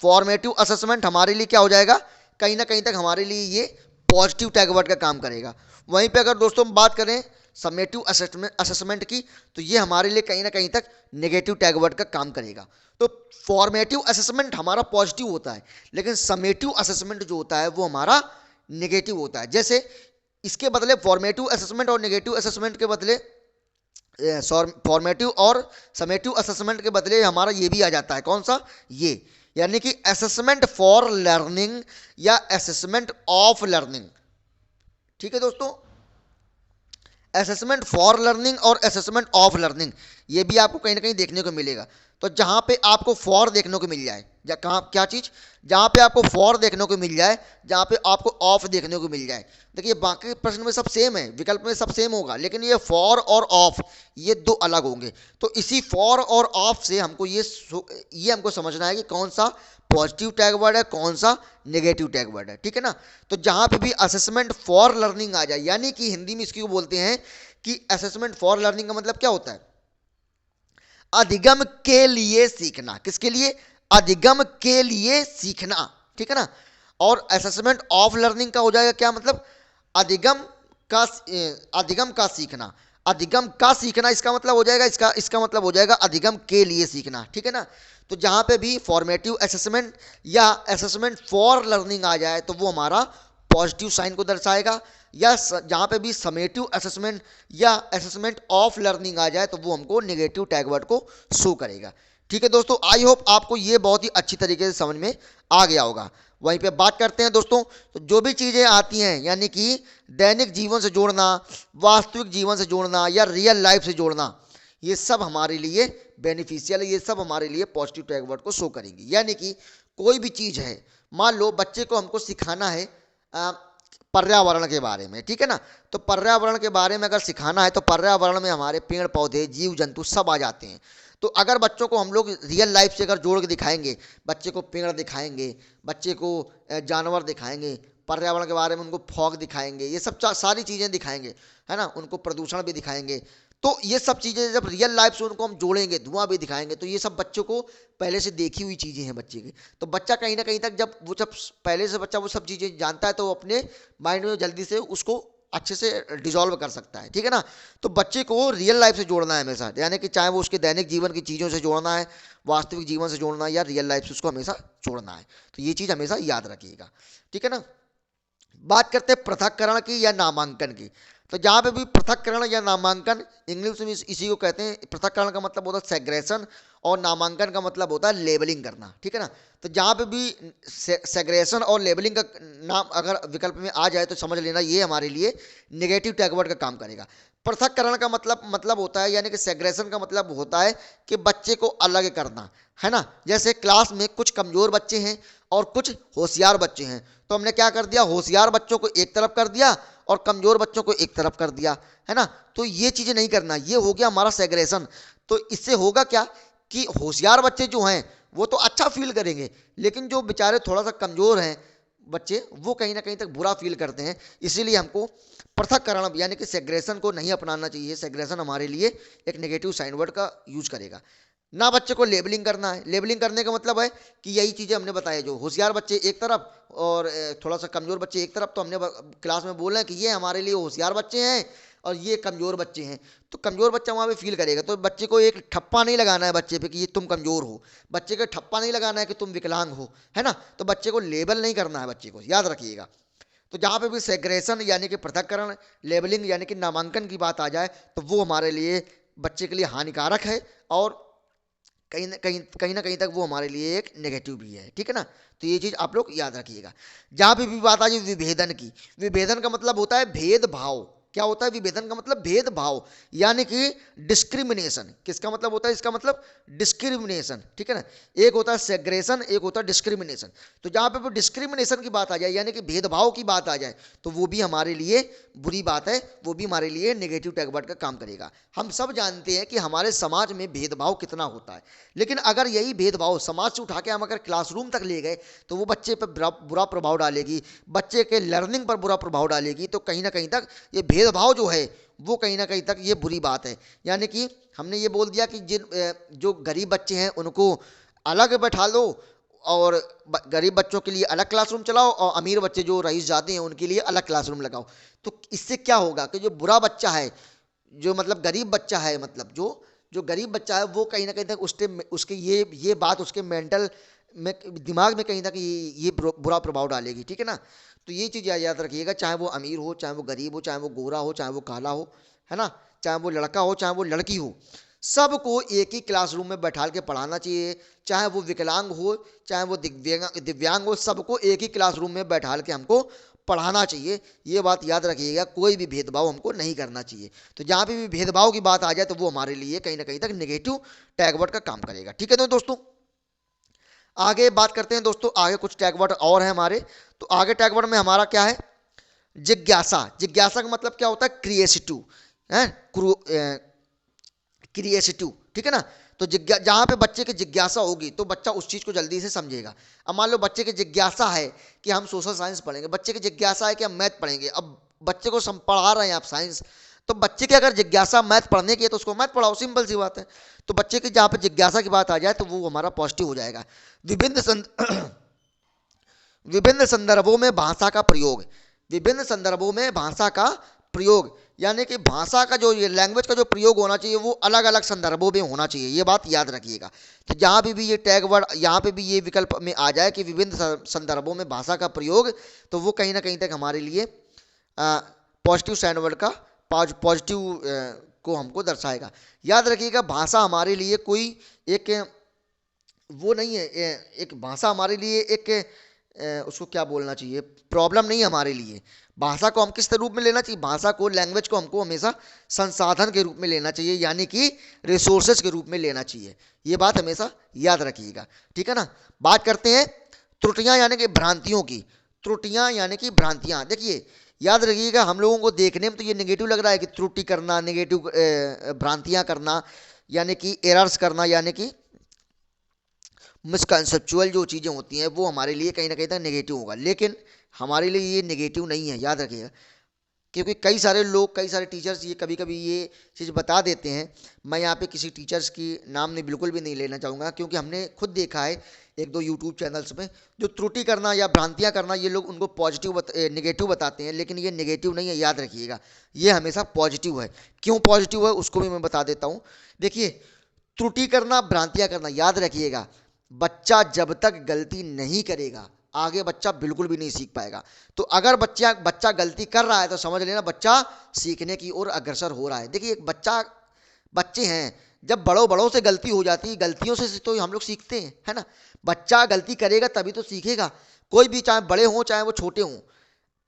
फॉर्मेटिव असेसमेंट हमारे लिए क्या हो जाएगा, कहीं ना कहीं तक हमारे लिए ये पॉजिटिव टैग वर्ड का काम करेगा। वहीं पे अगर दोस्तों हम बात करें समेटिव असेसमेंट की, तो ये हमारे लिए कहीं ना कहीं तक नेगेटिव टैग वर्ड का काम करेगा। तो फॉर्मेटिव असेसमेंट हमारा पॉजिटिव होता है, लेकिन समेटिव असेसमेंट जो होता है वो हमारा नेगेटिव होता है। जैसे इसके बदले फॉर्मेटिव असेसमेंट और नेगेटिव असेसमेंट के बदले, फॉर्मेटिव और समेटिव असेसमेंट के बदले हमारा ये भी आ जाता है, कौन सा, ये, यानी कि असेसमेंट फॉर लर्निंग या असेसमेंट ऑफ लर्निंग। ठीक है दोस्तों, असेसमेंट फॉर लर्निंग और असेसमेंट ऑफ लर्निंग, ये भी आपको कहीं ना कहीं देखने को मिलेगा। तो जहां पे आपको फॉर देखने को मिल जाए, या कहाँ क्या चीज, जहां पे आपको फॉर देखने को मिल जाए, जहां पे आपको ऑफ देखने को मिल जाए। देखिए बाकी प्रश्न में सब सेम है, विकल्प में सब सेम होगा, लेकिन ये फॉर और ऑफ ये दो अलग होंगे। तो इसी फॉर और ऑफ से हमको ये हमको समझना है कि कौन सा पॉजिटिव टैग वर्ड है, कौन सा नेगेटिव टैग वर्ड है, ठीक है ना। तो जहां पे भी असेसमेंट फॉर लर्निंग आ जाए, यानी कि हिंदी में इसकी को बोलते हैं कि असेसमेंट फॉर लर्निंग का मतलब क्या होता है, अधिगम के लिए सीखना। किसके लिए, अधिगम के लिए सीखना, ठीक है ना। और असेसमेंट ऑफ लर्निंग का हो जाएगा क्या मतलब, अधिगम का सीखना। अधिगम का सीखना इसका मतलब हो जाएगा, इसका मतलब हो जाएगा अधिगम के लिए सीखना, ठीक है ना। तो जहां पे भी फॉर्मेटिव असेसमेंट या असेसमेंट फॉर लर्निंग आ जाए तो वो हमारा पॉजिटिव साइन को दर्शाएगा, या जहां पे भी समेटिव असेसमेंट या असेसमेंट ऑफ लर्निंग आ जाए तो वो हमको नेगेटिव टैग वर्ड को शो करेगा। ठीक है दोस्तों, आई होप आपको ये बहुत ही अच्छी तरीके से समझ में आ गया होगा। वहीं पे बात करते हैं दोस्तों, तो जो भी चीज़ें आती हैं, यानी कि दैनिक जीवन से जोड़ना, वास्तविक जीवन से जोड़ना या रियल लाइफ से जोड़ना, ये सब हमारे लिए बेनिफिशियल है, ये सब हमारे लिए पॉजिटिव टैग वर्ड को शो करेंगी। यानी कि कोई भी चीज़ है, मान लो बच्चे को हमको सिखाना है पर्यावरण के बारे में, ठीक है ना। तो पर्यावरण के बारे में अगर सिखाना है तो पर्यावरण में हमारे पेड़ पौधे जीव जंतु सब आ जाते हैं। तो अगर बच्चों को हम लोग रियल लाइफ से अगर जोड़ के दिखाएंगे, बच्चे को पेड़ दिखाएंगे, बच्चे को जानवर दिखाएंगे, पर्यावरण के बारे में उनको फॉग दिखाएंगे, ये सब सारी चीज़ें दिखाएंगे, है ना, उनको प्रदूषण भी दिखाएंगे। तो ये सब चीज़ें जब रियल लाइफ से उनको हम जोड़ेंगे, धुआं भी दिखाएंगे, तो ये सब बच्चों को पहले से देखी हुई चीज़ें हैं बच्चे की। तो बच्चा कहीं ना कहीं तक जब पहले से बच्चा वो सब चीज़ें जानता है तो वो अपने माइंड में जल्दी से उसको अच्छे से डिजॉल्व कर सकता है, ठीक है ना। तो बच्चे को रियल लाइफ से जोड़ना है हमेशा, यानी कि चाहे वो उसके दैनिक जीवन की चीज़ों से जोड़ना है, वास्तविक जीवन से जोड़ना है, या रियल लाइफ से उसको हमेशा जोड़ना है। तो ये चीज़ हमेशा याद रखिएगा, ठीक है ना। बात करते हैं पृथक्करण की या नामांकन की। तो जहाँ पे भी पृथक्करण या नामांकन, इंग्लिश में इसी को कहते हैं, पृथक्करण का मतलब होता है सेग्रेशन और नामांकन का मतलब होता है लेबलिंग करना, ठीक है ना। तो जहाँ पे भी सेग्रेशन और लेबलिंग का नाम अगर विकल्प में आ जाए तो समझ लेना ये हमारे लिए नेगेटिव टैग वर्ड का काम करेगा। पृथक्करण का मतलब होता है, यानी कि सेग्रेशन का मतलब होता है कि बच्चे को अलग करना, है ना। जैसे क्लास में कुछ कमज़ोर बच्चे हैं और कुछ होशियार बच्चे हैं, तो हमने क्या कर दिया, होशियार बच्चों को एक तरफ कर दिया और कमज़ोर बच्चों को एक तरफ कर दिया, है ना। तो ये चीज़ें नहीं करना, ये हो गया हमारा सेग्रेशन। तो इससे होगा क्या कि होशियार बच्चे जो हैं वो तो अच्छा फील करेंगे, लेकिन जो बेचारे थोड़ा सा कमज़ोर हैं बच्चे, वो कहीं ना कहीं तक बुरा फील करते हैं। इसीलिए हमको पृथक्करण यानी कि सेग्रेशन को नहीं अपनाना चाहिए। सेग्रेशन हमारे लिए एक नेगेटिव साइन वर्ड का यूज करेगा। ना बच्चे को लेबलिंग करना है। लेबलिंग करने का मतलब है कि यही चीज़ें हमने बताया, जो होशियार बच्चे एक तरफ और थोड़ा सा कमज़ोर बच्चे एक तरफ, तो हमने क्लास में बोला है कि ये हमारे लिए होशियार बच्चे हैं और ये कमज़ोर बच्चे हैं। तो कमज़ोर बच्चा वहाँ पे फील करेगा, तो बच्चे को एक ठप्पा नहीं लगाना है बच्चे पे कि ये तुम कमज़ोर हो, बच्चे को ठप्पा नहीं लगाना है कि तुम विकलांग हो, है ना। तो बच्चे को लेबल नहीं करना है, बच्चे को याद रखिएगा। तो जहाँ पे भी सेग्रेशन यानी कि पृथक्करण, लेबलिंग यानी कि नामांकन की बात आ जाए, तो वो हमारे लिए बच्चे के लिए हानिकारक है और कहीं ना कहीं तक वो हमारे लिए एक नेगेटिव भी है, ठीक है ना। तो ये चीज़ आप लोग याद रखिएगा। जहाँ पे भी बात आ जाए विभेदन की, विभेदन का मतलब होता है भेदभाव। क्या होता है विभेदन का मतलब? भेदभाव, यानी कि डिस्क्रिमिनेशन। किसका मतलब होता है इसका मतलब? डिस्क्रिमिनेशन, ठीक है ना। एक होता है सेग्रेशन, एक होता है डिस्क्रिमिनेशन। तो जहाँ पे डिस्क्रिमिनेशन की बात आ जाए यानी कि भेदभाव की बात आ जाए, तो वो भी हमारे लिए बुरी बात है, वो भी हमारे लिए नेगेटिव टैग वर्ड का काम करेगा। हम सब जानते हैं कि हमारे समाज में भेदभाव कितना होता है, लेकिन अगर यही भेदभाव समाज से उठा के हम अगर क्लासरूम तक ले गए, तो वो बच्चे पर बुरा प्रभाव डालेगी, बच्चे के लर्निंग पर बुरा प्रभाव डालेगी। तो कहीं ना कहीं तक ये भेदभाव जो है वो कहीं ना कहीं तक ये बुरी बात है। यानी कि हमने ये बोल दिया कि जो गरीब बच्चे हैं उनको अलग बैठा लो और गरीब बच्चों के लिए अलग क्लासरूम चलाओ, और अमीर बच्चे जो रईसजादे हैं उनके लिए अलग क्लासरूम लगाओ। तो इससे क्या होगा कि जो बुरा बच्चा है, जो मतलब गरीब बच्चा है, मतलब जो गरीब बच्चा है, वो कहीं ना कहीं तक उसके ये बात उसके मेंटल में, दिमाग में कहीं ना कहीं ये बुरा प्रभाव डालेगी, ठीक है ना। तो ये चीज़ याद रखिएगा, चाहे वो अमीर हो, चाहे वो गरीब हो, चाहे वो गोरा हो, चाहे वो काला हो, है ना, चाहे वो लड़का हो, चाहे वो लड़की हो, सबको एक ही क्लासरूम में बैठाल के पढ़ाना चाहिए। चाहे वो विकलांग हो, चाहे वो दिव्यांग हो, सबको एक ही क्लासरूम में बैठाल के हमको पढ़ाना चाहिए। ये बात याद रखिएगा, कोई भी भेदभाव हमको नहीं करना चाहिए। तो जहाँ पे भी भेदभाव की बात आ जाए, तो वो हमारे लिए कहीं ना कहीं तक नेगेटिव टैग वर्ड का काम करेगा, ठीक है। तो दोस्तों आगे बात करते हैं दोस्तों, आगे कुछ टैग वर्ड और है हमारे। तो आगे टैग वर्ड में हमारा क्या है? जिज्ञासा। जिज्ञासा का मतलब क्या होता है? क्रिएसिटिव, है, क्रिएसिटिव, ठीक है ना। तो जहाँ पे बच्चे की जिज्ञासा होगी, तो बच्चा उस चीज़ को जल्दी से समझेगा। अब मान लो बच्चे की जिज्ञासा है कि हम सोशल साइंस पढ़ेंगे, बच्चे की जिज्ञासा है कि हम मैथ पढ़ेंगे। अब बच्चे को पढ़ा रहे हैं आप साइंस, तो बच्चे की अगर जिज्ञासा मैथ पढ़ने की है, तो उसको मैथ पढ़ाओ, सिंपल सी बात है। तो बच्चे की जहाँ पे जिज्ञासा की बात आ जाए, तो वो हमारा पॉजिटिव हो जाएगा। विभिन्न संदर्भों में भाषा का प्रयोग, विभिन्न संदर्भों में भाषा का प्रयोग, यानी कि भाषा का जो ये लैंग्वेज का जो प्रयोग होना चाहिए, वो अलग अलग संदर्भों में होना चाहिए। ये बात याद रखिएगा। तो जहाँ पे भी ये टैग वर्ड, यहाँ पे भी ये विकल्प में आ जाए कि विभिन्न संदर्भों में भाषा का प्रयोग, तो वो कहीं ना कहीं तक हमारे लिए पॉजिटिव साइन वर्ड का पॉजिटिव को हमको दर्शाएगा। याद रखिएगा, भाषा हमारे लिए कोई एक वो नहीं है, एक भाषा हमारे लिए एक उसको क्या बोलना चाहिए, प्रॉब्लम नहीं है हमारे लिए। भाषा को हम किस रूप में लेना चाहिए? भाषा को, लैंग्वेज को हमको हमेशा संसाधन के रूप में लेना चाहिए, यानी कि रिसोर्सेज के रूप में लेना चाहिए। ये बात हमेशा याद रखिएगा, ठीक है ना। बात करते हैं त्रुटियां यानी कि भ्रांतियों की। त्रुटियां यानी कि भ्रांतियां, देखिए याद रखिएगा, हम लोगों को देखने में तो ये नेगेटिव लग रहा है कि त्रुटि करना, नेगेटिव भ्रांतियां करना, यानी कि एरर्स करना, यानी कि मिसकंसेप्चुअल जो चीज़ें होती हैं, वो हमारे लिए कहीं ना कहीं तक नेगेटिव होगा। लेकिन हमारे लिए ये नेगेटिव नहीं है, याद रखिएगा। क्योंकि कई सारे लोग, कई सारे टीचर्स ये कभी कभी ये चीज़ बता देते हैं। मैं यहाँ पे किसी टीचर्स की नाम नहीं, बिल्कुल भी नहीं लेना चाहूँगा, क्योंकि हमने खुद देखा है एक दो यूट्यूब चैनल्स में, जो त्रुटि करना या भ्रांतियाँ करना, ये लोग उनको पॉजिटिव नेगेटिव बताते हैं, लेकिन ये नेगेटिव नहीं है, याद रखिएगा। ये हमेशा पॉजिटिव है। क्यों पॉजिटिव है उसको भी मैं बता देता हूँ। देखिए, त्रुटि करना, भ्रांतियाँ करना, याद रखिएगा, बच्चा जब तक गलती नहीं करेगा, आगे बच्चा बिल्कुल भी नहीं सीख पाएगा। तो अगर बच्चा गलती कर रहा है, तो समझ लेना बच्चा सीखने की ओर अग्रसर हो रहा है। देखिए, एक बच्चे हैं, जब बड़ों से गलती हो जाती है, गलतियों से तो हम लोग सीखते हैं, है ना। बच्चा गलती करेगा तभी तो सीखेगा। कोई भी, चाहे बड़े हों चाहे वो छोटे हों,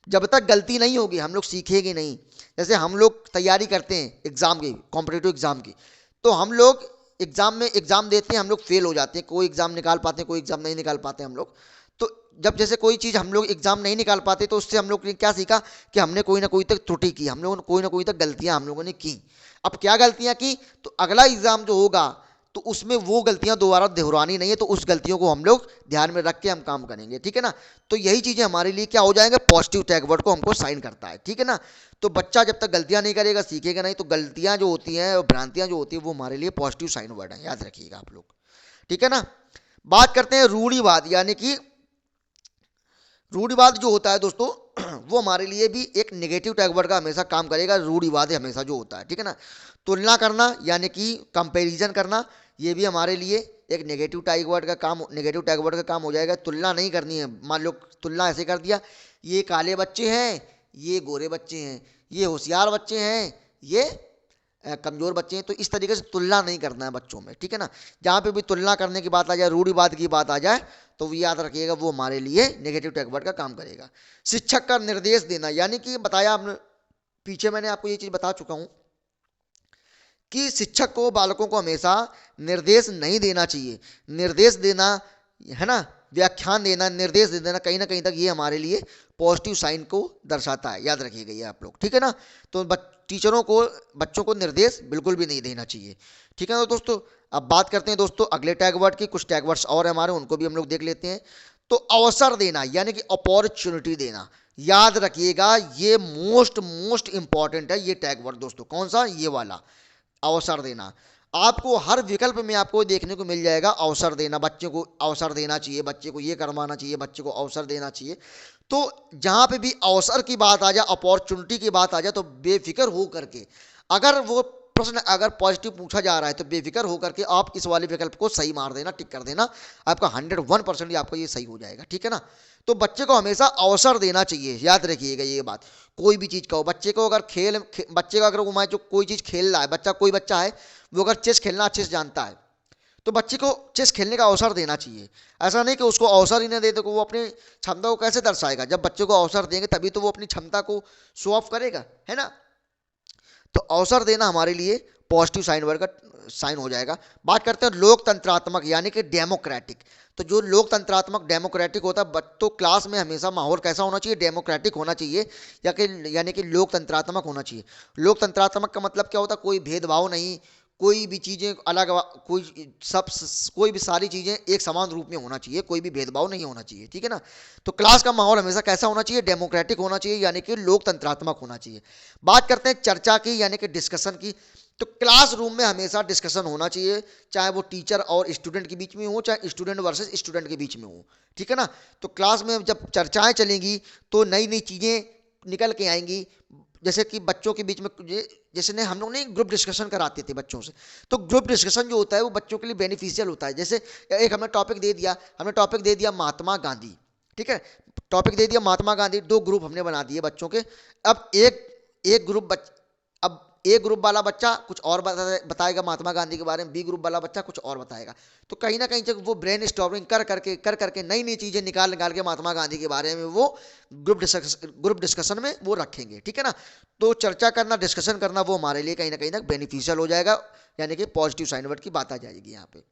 जब तक गलती नहीं होगी हम लोग सीखेंगे नहीं। जैसे हम लोग तैयारी करते हैं एग्ज़ाम की, कॉम्पिटिटिव एग्ज़ाम की, तो हम लोग एग्ज़ाम देते हैं, हम लोग फेल हो जाते हैं, कोई एग्ज़ाम निकाल पाते हैं, कोई एग्ज़ाम नहीं निकाल पाते हम लोग। तो जब जैसे कोई चीज़ हम लोग एग्ज़ाम नहीं निकाल पाते, तो उससे हम लोग ने क्या सीखा कि हमने कोई ना कोई तक त्रुटि की, हम लोगों ने कोई ना कोई तक गलतियां हम लोगों ने की। अब क्या गलतियां की? तो अगला एग्ज़ाम जो होगा, तो उसमें वो गलतियां दोबारा दोहरानी नहीं है, तो उस गलतियों को हम लोग ध्यान में रख के हम काम करेंगे, ठीक है ना। तो यही चीजें हमारे लिए क्या हो जाएंगे, पॉजिटिव टैग वर्ड को हमको साइन करता है, ठीक है ना। तो बच्चा जब तक गलतियां नहीं करेगा सीखेगा नहीं, तो गलतियां जो होती हैं और भ्रांतियां जो होती है वो हमारे लिए पॉजिटिव साइन वर्ड है, याद रखिएगा आप लोग, ठीक है ना। बात करते हैं रूढ़िवाद, यानी कि रूढ़िवाद जो होता है दोस्तों वो हमारे लिए भी एक नेगेटिव टैग वर्ड का हमेशा काम करेगा। रूढ़िवाद हमेशा जो होता है, ठीक है ना। तुलना करना यानी कि कंपैरिजन करना, ये भी हमारे लिए एक नेगेटिव टैग वर्ड का काम, नेगेटिव टैग वर्ड का काम हो जाएगा। तुलना नहीं करनी है, मान लो तुलना ऐसे कर दिया, ये काले बच्चे हैं, ये गोरे बच्चे हैं, ये होशियार बच्चे हैं, ये कमजोर बच्चे हैं, तो इस तरीके से तुलना नहीं करना है बच्चों में, ठीक है ना। जहाँ पे भी तुलना करने की बात आ जाए, रूढ़िवाद की बात आ जाए, तो वो याद रखिएगा वो हमारे लिए नेगेटिव टैग वर्ड का काम करेगा। शिक्षक का निर्देश देना, यानी कि बताया आपने पीछे, मैंने आपको ये चीज बता चुका हूं कि शिक्षक को बालकों को हमेशा निर्देश नहीं देना चाहिए। निर्देश देना है ना, व्याख्यान देना, निर्देश दे देना, कहीं ना कहीं तक ये हमारे लिए पॉजिटिव साइन को दर्शाता है, याद रखिएगा ये आप लोग, ठीक है ना। तो टीचरों को बच्चों को निर्देश बिल्कुल भी नहीं देना चाहिए, ठीक है ना दोस्तों। अब बात करते हैं दोस्तों अगले टैग वर्ड की, कुछ टैग वर्ड्स और हमारे, उनको भी हम लोग देख लेते हैं। तो अवसर देना यानी कि अपॉर्चुनिटी देना, याद रखिएगा ये मोस्ट इंपॉर्टेंट है ये टैग वर्ड दोस्तों। कौन सा, ये वाला, अवसर देना। आपको हर विकल्प में आपको देखने को मिल जाएगा अवसर देना, बच्चे को अवसर देना चाहिए, बच्चे को ये करवाना चाहिए, बच्चे को अवसर देना चाहिए। तो जहां पे भी अवसर की बात आ जाए, अपॉर्चुनिटी की बात आ जाए, तो बेफिक्र हो करके, अगर वो प्रश्न अगर पॉजिटिव पूछा जा रहा है तो बेफिक्र होकर के आप इस वाले विकल्प को सही मार देना, टिक कर देना, आपका 101% आपका ये सही हो जाएगा, ठीक है ना। तो बच्चे को हमेशा अवसर देना चाहिए, याद रखिएगा ये बात। कोई भी चीज़ का हो, बच्चे को अगर बच्चे का अगर वो जो कोई चीज़ खेल रहा है, कोई बच्चा है वो अगर चेस खेलना अच्छे से जानता है, तो बच्चे को चेस खेलने का अवसर देना चाहिए। ऐसा नहीं कि उसको अवसर ही नहीं दे, तो वो अपनी क्षमता को कैसे दर्शाएगा। जब बच्चे को अवसर देंगे तभी तो वो अपनी क्षमता को शो ऑफ करेगा, है ना। तो अवसर देना हमारे लिए पॉजिटिव साइन वर्ड का साइन हो जाएगा। बात करते हैं लोकतंत्रात्मक यानी कि डेमोक्रेटिक। तो जो लोकतंत्रात्मक डेमोक्रेटिक होता है, तो क्लास में हमेशा माहौल कैसा होना चाहिए, डेमोक्रेटिक होना चाहिए, या कि यानी कि लोकतंत्रात्मक होना चाहिए। लोकतंत्रात्मक का मतलब क्या होता है, कोई भेदभाव नहीं, कोई भी चीज़ें अलग, कोई भी सारी चीज़ें एक समान रूप में होना चाहिए, कोई भी भेदभाव नहीं होना चाहिए, ठीक है ना। तो क्लास का माहौल हमेशा कैसा होना चाहिए, डेमोक्रेटिक होना चाहिए, यानी कि लोकतंत्रात्मक होना चाहिए। बात करते हैं चर्चा की यानी कि डिस्कशन की। तो क्लासरूम में हमेशा डिस्कशन होना चाहिए, चाहे वो टीचर और स्टूडेंट के बीच में हो, चाहे स्टूडेंट वर्सेस स्टूडेंट के बीच में हो, ठीक है ना। तो क्लास में जब चर्चाएं चलेंगी तो नई नई चीज़ें निकल के आएंगी। जैसे कि बच्चों के बीच में, जैसे ने हम लोग ने ग्रुप डिस्कशन कराते थे बच्चों से, तो ग्रुप डिस्कशन जो होता है वो बच्चों के लिए बेनिफिशियल होता है। जैसे एक हमने टॉपिक दे दिया महात्मा गांधी, ठीक है, टॉपिक दे दिया महात्मा गांधी, 2 ग्रुप हमने बना दिए बच्चों के। अब एक ग्रुप वाला बच्चा कुछ और बताएगा महात्मा गांधी के बारे में, बी ग्रुप वाला बच्चा कुछ और बताएगा। तो कहीं ना कहीं जब वो ब्रेन स्टॉर्मिंग कर करके नई नई चीज़ें निकाल के महात्मा गांधी के बारे में वो ग्रुप डिस्कशन में वो रखेंगे, ठीक है ना। तो चर्चा करना, डिस्कशन करना वो हमारे लिए कहीं ना कहीं तक बेनिफिशियल हो जाएगा, यानी कि पॉजिटिव साइन वर्ड की बात आ जाएगी यहाँ पे।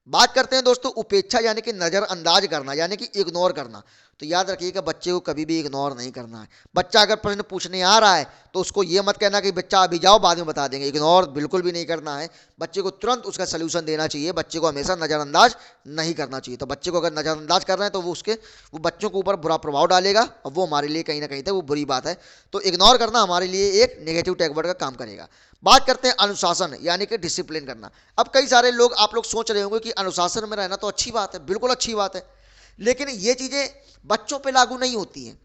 बात करते हैं दोस्तों उपेक्षा यानी कि नज़रअंदाज करना, यानी कि इग्नोर करना। तो याद रखिएगा बच्चे को कभी भी इग्नोर नहीं करना है। बच्चा अगर प्रश्न पूछने आ रहा है तो उसको ये मत कहना कि बच्चा अभी जाओ बाद में बता देंगे, इग्नोर बिल्कुल भी नहीं करना है। बच्चे को तुरंत उसका सलूशन देना चाहिए, बच्चे को हमेशा नज़रअंदाज नहीं करना चाहिए। तो बच्चे को अगर नज़रअंदाज कर रहे हैं तो वो बच्चों के ऊपर बुरा प्रभाव डालेगा और वो हमारे लिए कहीं ना कहीं तक वो बुरी बात है। तो इग्नोर करना हमारे लिए एक नेगेटिव टैग वर्ड का काम करेगा। बात करते हैं अनुशासन यानी कि डिसिप्लिन करना। अब कई सारे लोग, आप लोग सोच रहे होंगे कि अनुशासन में रहना तो अच्छी बात है, बिल्कुल अच्छी बात है, लेकिन ये चीज़ें बच्चों पे लागू नहीं होती हैं।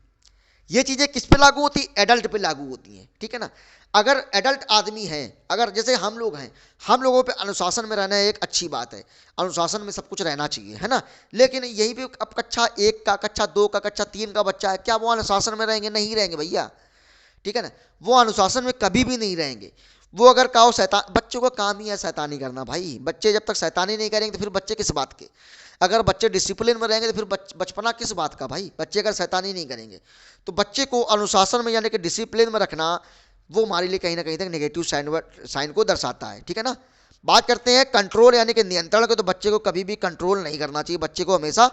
ये चीज़ें किस पे लागू होती, एडल्ट पे लागू होती हैं, ठीक है ना। अगर एडल्ट आदमी है, अगर जैसे हम लोग हैं, हम लोगों पे अनुशासन में रहना एक अच्छी बात है, अनुशासन में सब कुछ रहना चाहिए, है ना। लेकिन यहीं पे अब कक्षा 1 का, कक्षा 2 का, कक्षा 3 का बच्चा है, क्या वो अनुशासन में रहेंगे? नहीं रहेंगे भैया, ठीक है ना। वो अनुशासन में कभी भी नहीं रहेंगे। वो अगर कहो शैतान, बच्चों का काम ही है शैतानी करना भाई। बच्चे जब तक शैतानी नहीं करेंगे तो फिर बच्चे किस बात के? अगर बच्चे डिसिप्लिन में रहेंगे तो फिर बचपना किस बात का भाई? बच्चे अगर शैतानी नहीं करेंगे तो बच्चे को अनुशासन में यानी कि डिसिप्लिन में रखना वो हमारे लिए कहीं ना कहीं तक नेगेटिव साइन को दर्शाता है, ठीक है ना। बात करते हैं कंट्रोल यानी कि नियंत्रण को। तो बच्चे को कभी भी कंट्रोल नहीं करना चाहिए, बच्चे को हमेशा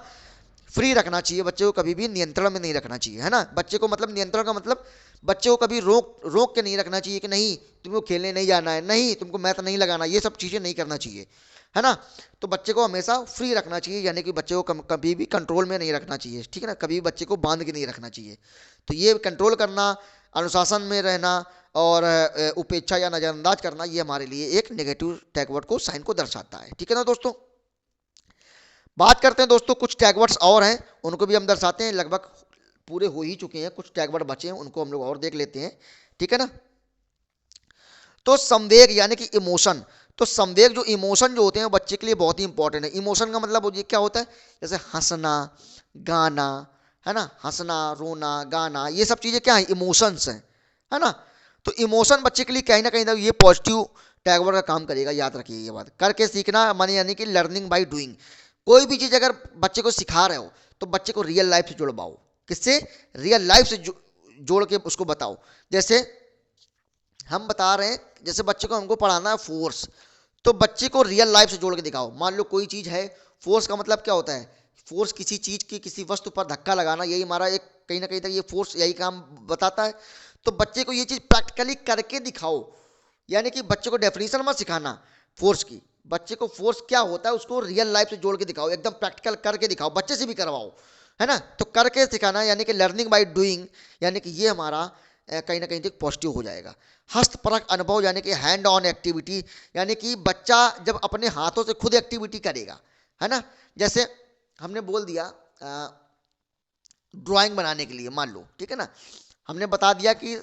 फ्री रखना चाहिए, बच्चे को कभी भी नियंत्रण में नहीं रखना चाहिए, है ना। बच्चे को मतलब नियंत्रण का मतलब बच्चे को कभी रोक रोक के नहीं रखना चाहिए कि नहीं तुमको खेलने नहीं जाना है, नहीं तुमको मैथ नहीं लगाना, ये सब चीज़ें नहीं करना चाहिए, है ना। तो बच्चे को हमेशा फ्री रखना चाहिए, यानी कि बच्चे को कभी भी कंट्रोल में नहीं रखना चाहिए, ठीक है ना। कभी भी बच्चे को बांध के नहीं रखना चाहिए। तो ये कंट्रोल करना, अनुशासन में रहना और उपेक्षा या नज़रअंदाज करना, ये हमारे लिए एक नेगेटिव टैगवर्ड को साइन को दर्शाता है, ठीक है ना दोस्तों। बात करते हैं दोस्तों, कुछ टैगवर्ड्स और हैं, उनको भी हम दर्शाते हैं। लगभग पूरे हो ही चुके हैं, कुछ टैगवर्ड बचे हैं, उनको हम लोग और देख लेते हैं, ठीक है ना। तो संवेग यानी कि इमोशन, तो संवेग जो इमोशन जो होते हैं बच्चे के लिए बहुत ही इंपॉर्टेंट है। इमोशन का मतलब ये क्या होता है, जैसे हंसना, गाना, है ना, हंसना, रोना, गाना, ये सब चीज़ें क्या है, इमोशंस हैं, है ना। तो इमोशन बच्चे के लिए कहीं ना कहीं ये पॉजिटिव टैगवर्ड का काम करेगा, याद रखिए ये बात। करके सीखना माने यानी कि लर्निंग बाय डूइंग। कोई भी चीज़ अगर बच्चे को सिखा रहे हो तो बच्चे को रियल लाइफ से जुड़वाओ। किससे, रियल लाइफ से जोड़ के उसको बताओ। जैसे हम बता रहे हैं, जैसे बच्चे को हमको पढ़ाना है फोर्स, तो बच्चे को रियल लाइफ से जोड़ के दिखाओ। मान लो कोई चीज़ है, फोर्स का मतलब क्या होता है, फोर्स किसी चीज़ की किसी वस्तु पर धक्का लगाना, यही हमारा एक कहीं ना कहीं तक ये फोर्स यही काम बताता है। तो बच्चे को ये चीज़ प्रैक्टिकली करके दिखाओ, यानी कि बच्चे को डेफिनेशन मत सिखाना फोर्स की, बच्चे को फोर्स क्या होता है उसको रियल लाइफ से जोड़ के दिखाओ, एकदम प्रैक्टिकल करके दिखाओ, बच्चे से भी करवाओ, है ना। तो करके सिखाना यानी कि लर्निंग बाय डूइंग, यानी कि ये हमारा कहीं ना कहीं तक पॉजिटिव हो जाएगा। हस्तपरक अनुभव यानी कि हैंड ऑन एक्टिविटी, यानी कि बच्चा जब अपने हाथों से खुद एक्टिविटी करेगा, है ना। जैसे हमने बोल दिया ड्राइंग बनाने के लिए, मान लो, ठीक है ना, हमने बता दिया कि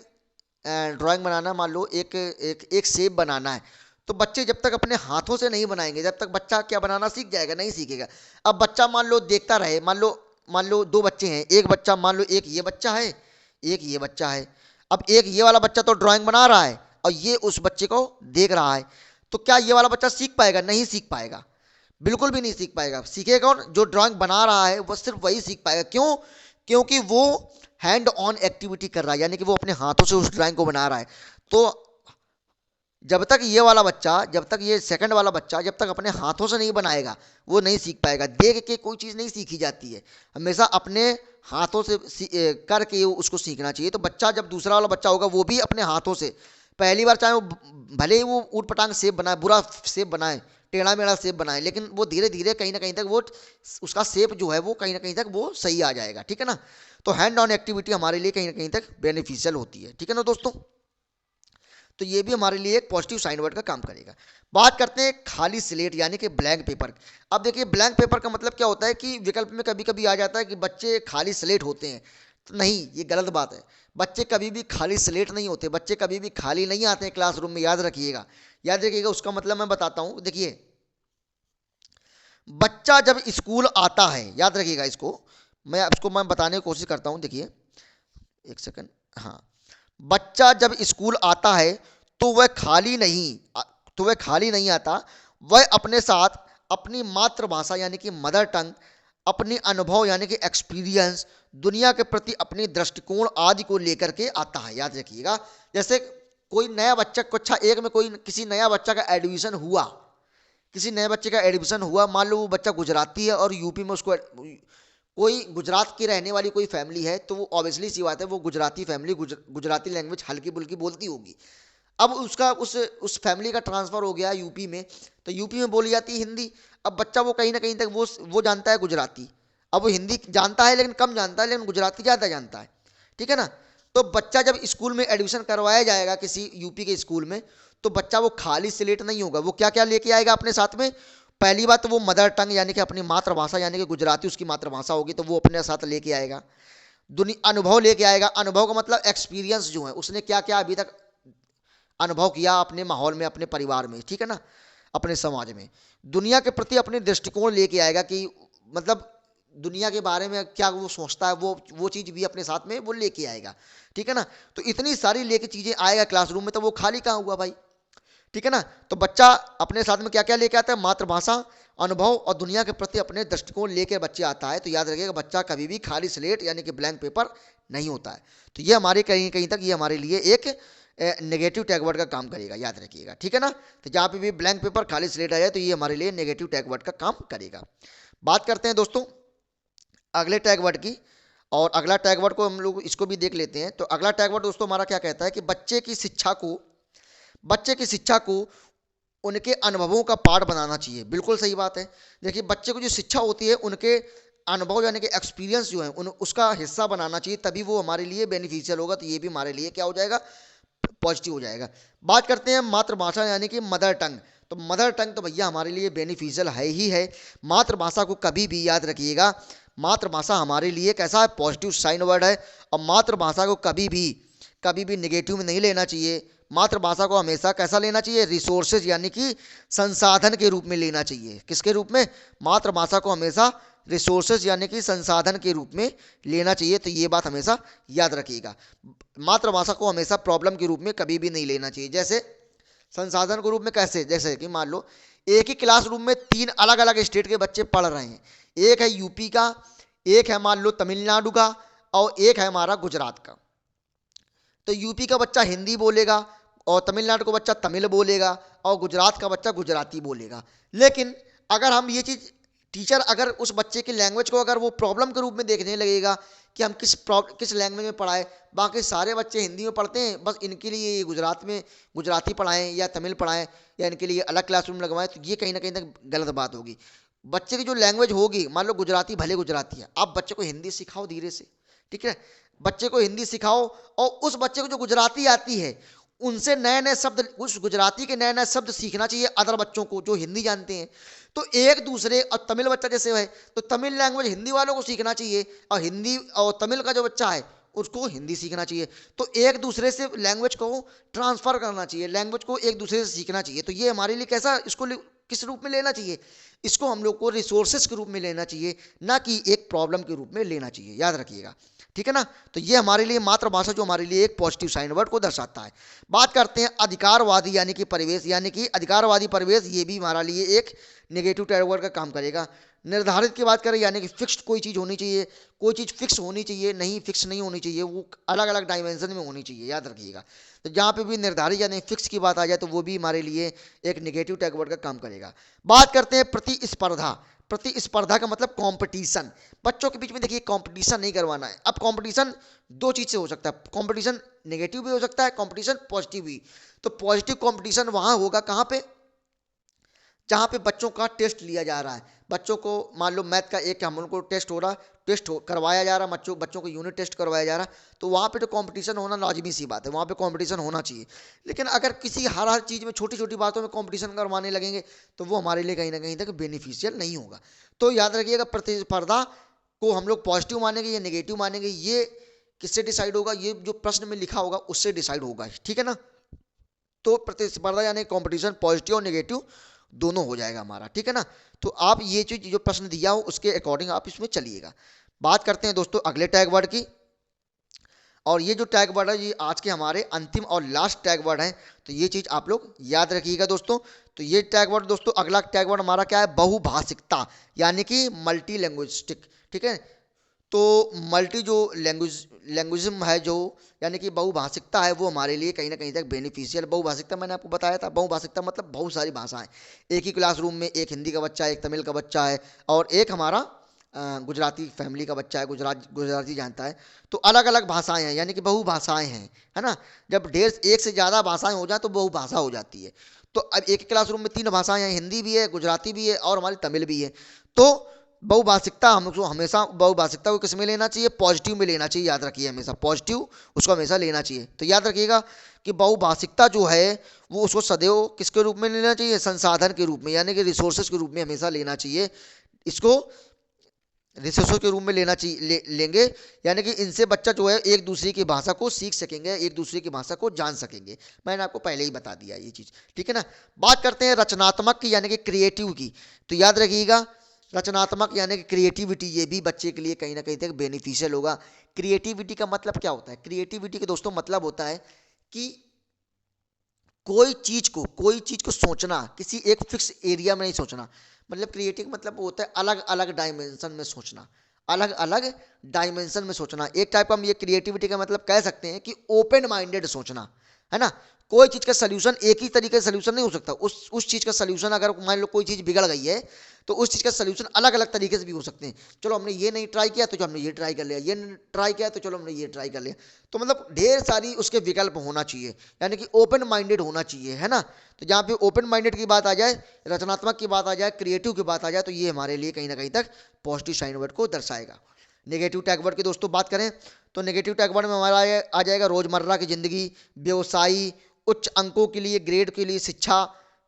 ड्राइंग बनाना, मान लो एक एक एक शेप बनाना है, तो बच्चे जब तक अपने हाथों से नहीं बनाएंगे, जब तक बच्चा क्या बनाना सीख जाएगा, नहीं सीखेगा। अब बच्चा मान लो देखता रहे, मान लो दो बच्चे हैं, एक बच्चा मान लो एक ये बच्चा है, एक ये बच्चा है। अब एक ये वाला बच्चा तो ड्राइंग बना रहा है और ये उस बच्चे को देख रहा है, तो क्या ये वाला बच्चा सीख पाएगा, नहीं सीख पाएगा, बिल्कुल भी नहीं सीख पाएगा। सीखेगा कौन, जो ड्राइंग बना रहा है वो सिर्फ वही सीख पाएगा। क्यों, क्योंकि वो हैंड ऑन एक्टिविटी कर रहा है, यानी कि वो अपने हाथों से उस ड्राइंग को बना रहा है। तो जब तक ये वाला बच्चा, जब तक ये सेकंड वाला बच्चा जब तक अपने हाथों से नहीं बनाएगा वो नहीं सीख पाएगा। देख के कोई चीज़ नहीं सीखी जाती है, हमेशा अपने हाथों से करके उसको सीखना चाहिए। तो बच्चा जब दूसरा वाला बच्चा होगा वो भी अपने हाथों से पहली बार, चाहे वो भले ही वो ऊट पटांग शेप बनाए, बुरा शेप बनाए, टेढ़ा मेढ़ा शेप बनाए, लेकिन वो धीरे धीरे कहीं ना कहीं तक वो उसका शेप जो है वो कहीं ना कहीं तक वो सही आ जाएगा, ठीक है ना। तो हैंड ऑन एक्टिविटी हमारे लिए कहीं ना कहीं तक बेनिफिशियल होती है, ठीक है ना दोस्तों। तो ये भी हमारे लिए एक पॉजिटिव साइन वर्ड का काम करेगा। बात करते हैं खाली स्लेट यानी कि ब्लैंक पेपर। अब देखिए ब्लैंक पेपर का मतलब क्या होता है कि विकल्प में कभी कभी आ जाता है कि बच्चे खाली स्लेट होते हैं, तो नहीं, ये गलत बात है। बच्चे कभी भी खाली स्लेट नहीं होते, बच्चे कभी भी खाली नहीं आते हैं क्लासरूम में, याद रखिएगा, याद रखिएगा। उसका मतलब मैं बताता हूँ, देखिए बच्चा जब स्कूल आता है, याद रखिएगा इसको, मैं बताने की कोशिश करता हूँ। देखिए एक सेकंड, हाँ, बच्चा जब स्कूल आता है तो वह खाली नहीं, आता, वह अपने साथ अपनी मातृभाषा यानी कि मदर टंग, अपनी अनुभव यानी कि एक्सपीरियंस, दुनिया के प्रति अपनी दृष्टिकोण आदि को लेकर के आता है, याद रखिएगा। जैसे कोई नया बच्चा, कक्षा एक में कोई किसी नया बच्चा का एडमिशन हुआ, किसी नए बच्चे का एडमिशन हुआ, मान लो वो बच्चा गुजराती है और यूपी में उसको कोई गुजरात की रहने वाली कोई फैमिली है, तो वो ऑब्वियसली सी बात है वो गुजराती फैमिली गुजराती लैंग्वेज हल्की बुल्की बोलती होगी। अब उसका उस फैमिली का ट्रांसफ़र हो गया यूपी में, तो यूपी में बोली जाती है हिंदी। अब बच्चा वो कहीं ना कहीं तक वो जानता है गुजराती, अब वो हिंदी जानता है लेकिन कम जानता है, लेकिन गुजराती ज़्यादा जानता है, ठीक है ना। तो बच्चा जब स्कूल में एडमिशन करवाया जाएगा किसी यूपी के स्कूल में, तो बच्चा वो खाली स्लेट नहीं होगा, वो क्या क्या लेके आएगा अपने साथ में। पहली बात तो वो मदर टंग यानी कि अपनी मातृभाषा यानी कि गुजराती उसकी मातृभाषा होगी, तो वो अपने साथ लेके आएगा। अनुभव लेके आएगा, अनुभव का मतलब एक्सपीरियंस जो है उसने क्या क्या अभी तक अनुभव किया अपने माहौल में, अपने परिवार में, ठीक है ना, अपने समाज में। दुनिया के प्रति अपने दृष्टिकोण लेके आएगा कि मतलब दुनिया के बारे में क्या वो सोचता है, वो चीज़ भी अपने साथ में वो लेके आएगा, ठीक है ना। तो इतनी सारी लेके चीज़ें आएगा क्लासरूम में, तो वो खाली कहाँ हुआ भाई, ठीक है ना। तो बच्चा अपने साथ में क्या क्या लेके आता है, मातृभाषा, अनुभव और दुनिया के प्रति अपने दृष्टिकोण लेकर बच्चे आता है। तो याद रखिएगा बच्चा कभी भी खाली स्लेट यानी कि ब्लैंक पेपर नहीं होता है। तो ये हमारे कहीं कहीं तक ये हमारे लिए एक नेगेटिव टैगवर्ड का काम करेगा, याद रखिएगा, ठीक है ना। तो जहाँ पे भी ब्लैंक पेपर खाली स्लेट आ जाए तो ये हमारे लिए नेगेटिव टैगवर्ड का काम करेगा। बात करते हैं दोस्तों अगले टैग वर्ड की। और अगला टैग वर्ड को हम लोग इसको भी देख लेते हैं। तो अगला टैग वर्ड दोस्तों हमारा क्या कहता है कि बच्चे की शिक्षा को उनके अनुभवों का पार्ट बनाना चाहिए। बिल्कुल सही बात है। देखिए, बच्चे को जो शिक्षा होती है उनके अनुभव यानी कि एक्सपीरियंस जो है उसका हिस्सा बनाना चाहिए, तभी वो हमारे लिए बेनिफिशियल होगा। तो ये भी हमारे लिए क्या हो जाएगा, पॉजिटिव हो जाएगा। बात करते हैं मातृभाषा यानी कि मदर टंग। तो मदर टंग तो भैया हमारे लिए बेनिफिशियल है ही है। मातृभाषा को कभी भी याद रखिएगा, मातृभाषा हमारे लिए कैसा है, पॉजिटिव साइन वर्ड है। और मातृभाषा को कभी भी निगेटिव में नहीं लेना चाहिए। मातृभाषा को हमेशा कैसा लेना चाहिए, रिसोर्सेज यानी कि संसाधन के रूप में लेना चाहिए। किसके रूप में, मातृभाषा को हमेशा रिसोर्सेज यानी कि संसाधन के रूप में लेना चाहिए। तो ये बात हमेशा याद रखिएगा। मातृभाषा को हमेशा प्रॉब्लम के रूप में कभी भी नहीं लेना चाहिए। जैसे संसाधन के रूप में कैसे, जैसे कि मान लो एक ही क्लासरूम में 3 अलग अलग स्टेट के बच्चे पढ़ रहे हैं। एक है यूपी का, एक है मान लो तमिलनाडु का, और एक है हमारा गुजरात का। तो यूपी का बच्चा हिंदी बोलेगा और तमिलनाडु का बच्चा तमिल बोलेगा और गुजरात का बच्चा गुजराती बोलेगा। लेकिन अगर हम ये चीज़, टीचर अगर उस बच्चे की लैंग्वेज को अगर वो प्रॉब्लम के रूप में देखने लगेगा कि हम किस लैंग्वेज में पढ़ाएं, बाकी सारे बच्चे हिंदी में पढ़ते हैं, बस इनके लिए गुजरात में गुजराती पढ़ाएं या तमिल पढ़ाएं या इनके लिए अलग क्लासरूम लगवाएं, तो ये कहीं ना कहीं तक गलत बात होगी। बच्चे की जो लैंग्वेज होगी, मान लो गुजराती, भले गुजराती है, आप बच्चे को हिंदी सिखाओ धीरे से, ठीक है, बच्चे को हिंदी सिखाओ। और उस बच्चे को जो गुजराती आती है उनसे नए नए शब्द, उस गुजराती के नए नए शब्द सीखना चाहिए अदर बच्चों को जो हिंदी जानते हैं। तो एक दूसरे, और तमिल बच्चा जैसे है तो तमिल लैंग्वेज हिंदी वालों को सीखना चाहिए, और हिंदी और तमिल का जो बच्चा है उसको हिंदी सीखना चाहिए। तो एक दूसरे से लैंग्वेज को ट्रांसफर करना चाहिए, लैंग्वेज को एक दूसरे से सीखना चाहिए। तो ये हमारे लिए कैसा, इसको किस रूप में लेना चाहिए, इसको हम लोग को रिसोर्सेज के रूप में लेना चाहिए, ना कि एक प्रॉब्लम के रूप में लेना चाहिए। याद रखिएगा, ठीक है ना। तो ये हमारे लिए मातृभाषा जो हमारे लिए एक पॉजिटिव साइन वर्ड को दर्शाता है। बात करते हैं अधिकारवादी यानी कि परिवेश, यानी कि अधिकारवादी परिवेश, ये भी हमारे लिए एक नेगेटिव टैग वर्ड का काम करेगा। निर्धारित की बात करें यानी कि फिक्स्ड कोई चीज़ होनी चाहिए, कोई चीज़ फिक्स होनी चाहिए, नहीं फिक्स नहीं होनी चाहिए, वो अलग अलग डायमेंशन में होनी चाहिए। याद रखिएगा। तो जहाँ पे भी निर्धारित यानी फिक्स की बात आ जाए तो वो भी हमारे लिए एक नेगेटिव टैग वर्ड का काम करेगा। बात करते हैं प्रतिस्पर्धा। प्रतिस्पर्धा का मतलब कंपटीशन। बच्चों के बीच में देखिए कंपटीशन नहीं करवाना है। अब कंपटीशन दो चीज़ से हो सकता है, कंपटीशन नेगेटिव भी हो सकता है, कंपटीशन पॉजिटिव भी। तो पॉजिटिव कंपटीशन वहाँ होगा कहाँ पे, जहाँ पे बच्चों का टेस्ट लिया जा रहा है। बच्चों को मान लो मैथ का एक हम उनको करवाया जा रहा है, बच्चों को यूनिट टेस्ट करवाया जा रहा है, तो वहाँ पे तो कंपटीशन होना लाजमी सी बात है, वहाँ पे कंपटीशन होना चाहिए। लेकिन अगर किसी हर चीज़ में छोटी छोटी बातों में कंपटीशन करवाने लगेंगे तो वो हमारे लिए कहीं ना कहीं तक बेनिफिशियल नहीं होगा। तो याद रखिएगा, प्रतिस्पर्धा को हम लोग पॉजिटिव मानेंगे या नेगेटिव मानेंगे, ये किससे डिसाइड होगा, ये जो प्रश्न में लिखा होगा उससे डिसाइड होगा, ठीक है ना। तो प्रतिस्पर्धा यानी कंपटीशन पॉजिटिव और नेगेटिव दोनों हो जाएगा हमारा, ठीक है ना। तो आप ये चीज जो प्रश्न दिया हो उसके अकॉर्डिंग आप इसमें चलिएगा। बात करते हैं दोस्तों अगले टैग वर्ड की, और ये जो टैग वर्ड है ये आज के हमारे अंतिम और लास्ट टैग वर्ड है। तो ये चीज़ आप लोग याद रखिएगा दोस्तों। तो ये टैग वर्ड दोस्तों, अगला टैग वर्ड हमारा क्या है, बहुभाषिकता यानी कि मल्टी लैंग्वेजिस्टिक, ठीक है। तो मल्टी जो लैंग्वेजिज्म है जो, यानी कि बहुभाषिकता है, वो हमारे लिए कहीं ना कहीं तक बेनिफिशियल। बहुभाषिकता मैंने आपको बताया था, बहुभाषिकता मतलब बहुत सारी भाषाएं। एक ही क्लासरूम में एक हिंदी का बच्चा है, एक तमिल का बच्चा है, और एक हमारा गुजराती फैमिली का बच्चा है, गुजराती जानता है। तो अलग अलग भाषाएं हैं, यानी कि बहुभाषाएं हैं, है ना। जब एक से ज़्यादा भाषाएं हो जाए तो बहुभाषा हो जाती है। तो अब एक क्लासरूम में 3 भाषाएं हैं, हिंदी भी है, गुजराती भी है और हमारी तमिल भी है। तो बहुभाषिकता हमको हमेशा, बहुभाषिकता को किस में लेना चाहिए, पॉजिटिव में लेना चाहिए। याद रखिए, हमेशा पॉजिटिव उसको हमेशा लेना चाहिए। तो याद रखिएगा कि बहुभाषिकता जो है वो उसको सदैव किसके रूप में लेना चाहिए, संसाधन के रूप में, यानी कि रिसोर्सेज के रूप में हमेशा लेना चाहिए। इसको रिसोर्सेज के रूप में लेना चाहिए, लेंगे, यानी कि इनसे बच्चा जो है एक दूसरे की भाषा को सीख सकेंगे, एक दूसरे की भाषा को जान सकेंगे। मैंने आपको पहले ही बता दिया ये चीज़, ठीक है ना। बात करते हैं रचनात्मक की, यानी कि क्रिएटिव की। तो याद रखिएगा, रचनात्मक यानी कि क्रिएटिविटी, ये भी बच्चे के लिए कहीं ना कहीं तक बेनिफिशियल होगा। क्रिएटिविटी का मतलब क्या होता है, क्रिएटिविटी के दोस्तों मतलब होता है कि कोई चीज़ को सोचना, किसी एक फिक्स एरिया में नहीं सोचना। मतलब क्रिएटिव मतलब होता है अलग अलग डायमेंशन में सोचना, अलग अलग डायमेंशन में सोचना। एक टाइप का हम ये क्रिएटिविटी का मतलब कह सकते हैं कि ओपन माइंडेड सोचना। है ना। कोई चीज़ का सलूशन एक ही तरीके से सलूशन नहीं हो सकता। उस चीज़ का सलूशन अगर मान लो कोई चीज़ बिगड़ गई है तो उस चीज़ का सलूशन अलग अलग तरीके से भी हो सकते हैं। चलो हमने ये नहीं ट्राई किया तो जो हमने ये ट्राई कर लिया, ये नहीं ट्राई किया तो चलो हमने ये ट्राई कर लिया। तो मतलब ढेर सारी उसके विकल्प होना चाहिए, यानी कि ओपन माइंडेड होना चाहिए, है ना। तो जहाँ पे ओपन माइंडेड की बात आ जाए, रचनात्मक की बात आ जाए, क्रिएटिव की बात आ जाए, तो ये हमारे लिए कहीं ना कहीं तक पॉजिटिव साइन वर्ड को दर्शाएगा। नेगेटिव टैग वर्ड की दोस्तों बात करें तो नेगेटिव टैग वर्ड में हमारा आ जाएगा रोजमर्रा की जिंदगी, व्यवसायी, उच्च अंकों के लिए, ग्रेड के लिए, शिक्षा,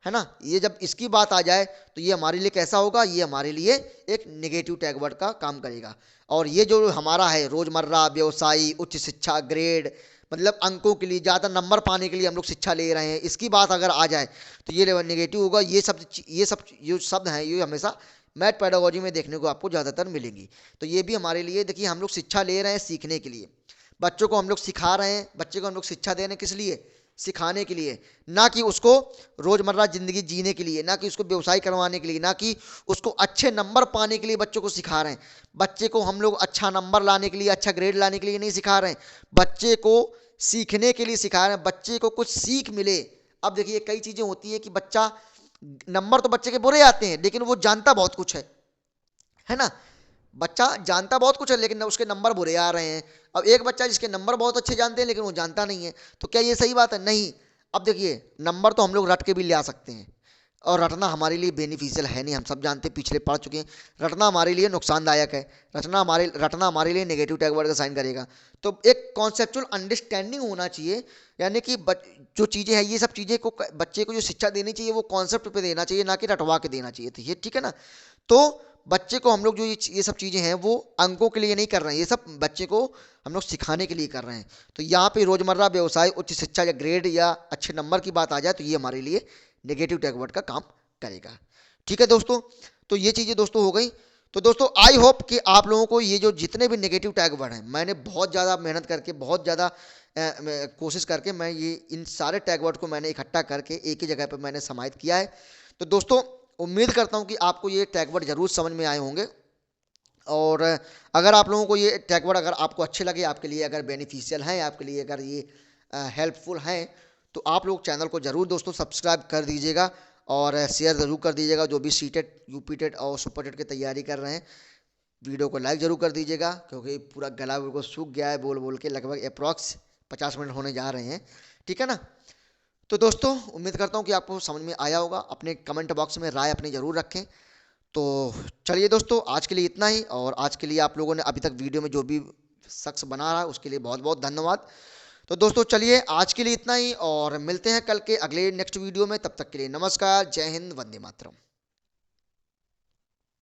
है ना। ये जब इसकी बात आ जाए तो ये हमारे लिए कैसा होगा, ये हमारे लिए एक नेगेटिव टैग वर्ड का काम करेगा। और ये जो हमारा है रोजमर्रा, व्यवसायी, उच्च शिक्षा, ग्रेड, मतलब अंकों के लिए, ज़्यादा नंबर पाने के लिए हम लोग शिक्षा ले रहे हैं, इसकी बात अगर आ जाए तो ये नेगेटिव होगा। ये सब जो शब्द हैं ये हमेशा मैथ पेडागोजी में देखने को आपको ज़्यादातर मिलेंगी। तो ये भी हमारे लिए, देखिए हम लोग शिक्षा ले रहे हैं सीखने के लिए, बच्चों को हम लोग सिखा रहे हैं, बच्चे को हम लोग शिक्षा दे रहे हैं किस लिए, सिखाने के लिए, ना कि उसको रोजमर्रा जिंदगी जीने के लिए, ना कि उसको व्यवसाय करवाने के लिए, ना कि उसको अच्छे नंबर पाने के लिए बच्चों को सिखा रहे हैं। बच्चे को हम लोग अच्छा नंबर लाने के लिए, अच्छा ग्रेड लाने के लिए नहीं सिखा रहे हैं, बच्चे को सीखने के लिए सिखा रहे हैं, बच्चे को कुछ सीख मिले। अब देखिए कई चीजें होती है कि बच्चा, नंबर तो बच्चे के बुरे आते हैं लेकिन वो जानता बहुत कुछ है ना। बच्चा जानता बहुत कुछ है लेकिन उसके नंबर बुरे आ रहे हैं। अब एक बच्चा जिसके नंबर बहुत अच्छे जानते हैं लेकिन वो जानता नहीं है, तो क्या ये सही बात है? नहीं। अब देखिए नंबर तो हम लोग रट के भी ले आ सकते हैं, और रटना हमारे लिए बेनिफिशियल है नहीं, हम सब जानते हैं, पिछले पढ़ चुके हैं। रटना हमारे लिए नुकसानदायक है, रटना हमारे लिए नेगेटिव टैग वर्ड का साइन करेगा। तो एक कॉन्सेप्चुअल अंडरस्टैंडिंग होना चाहिए, यानी कि जो चीज़ें हैं ये सब चीज़ें को बच्चे को जो शिक्षा देनी चाहिए वो कॉन्सेप्ट पे देना चाहिए, ना कि रटवा के देना चाहिए। तो ये ठीक है ना। तो बच्चे को हम लोग जो ये सब चीज़ें हैं वो अंकों के लिए नहीं कर रहे हैं, ये सब बच्चे को हम लोग सिखाने के लिए कर रहे हैं। तो यहाँ पे रोजमर्रा, व्यवसाय, उच्च शिक्षा या ग्रेड या अच्छे नंबर की बात आ जाए तो ये हमारे लिए नेगेटिव टैग वर्ड का काम करेगा। ठीक है दोस्तों, तो ये चीज़ें दोस्तों हो गई। तो दोस्तों आई होप कि आप लोगों को ये जो जितने भी नेगेटिव टैग वर्ड हैं, मैंने बहुत ज़्यादा मेहनत करके, बहुत ज़्यादा कोशिश करके मैं ये इन सारे टैग वर्ड को मैंने इकट्ठा करके एक ही जगह पर मैंने समाहित किया है। तो दोस्तों उम्मीद करता हूँ कि आपको ये टैग वर्ड जरूर समझ में आए होंगे, और अगर आप लोगों को ये टैग वर्ड अगर आपको अच्छे लगे, आपके लिए अगर बेनिफिशियल हैं, आपके लिए अगर ये हेल्पफुल हैं, तो आप लोग चैनल को ज़रूर दोस्तों सब्सक्राइब कर दीजिएगा और शेयर ज़रूर कर दीजिएगा। जो भी सीटेट, यूपीटेट और सुपरटेट की तैयारी कर रहे हैं, वीडियो को लाइक ज़रूर कर दीजिएगा, क्योंकि पूरा गला बिल्कुल सूख गया है बोल बोल के, लगभग अप्रॉक्स 50 मिनट होने जा रहे हैं। ठीक है ना। तो दोस्तों उम्मीद करता हूँ कि आपको समझ में आया होगा। अपने कमेंट बॉक्स में राय अपनी ज़रूर रखें। तो चलिए दोस्तों आज के लिए इतना ही, और आज के लिए आप लोगों ने अभी तक वीडियो में जो भी शख्स बना रहा है उसके लिए बहुत बहुत धन्यवाद। तो दोस्तों चलिए आज के लिए इतना ही, और मिलते हैं कल के अगले नेक्स्ट वीडियो में। तब तक के लिए नमस्कार, जय हिंद, वंदे मातरम।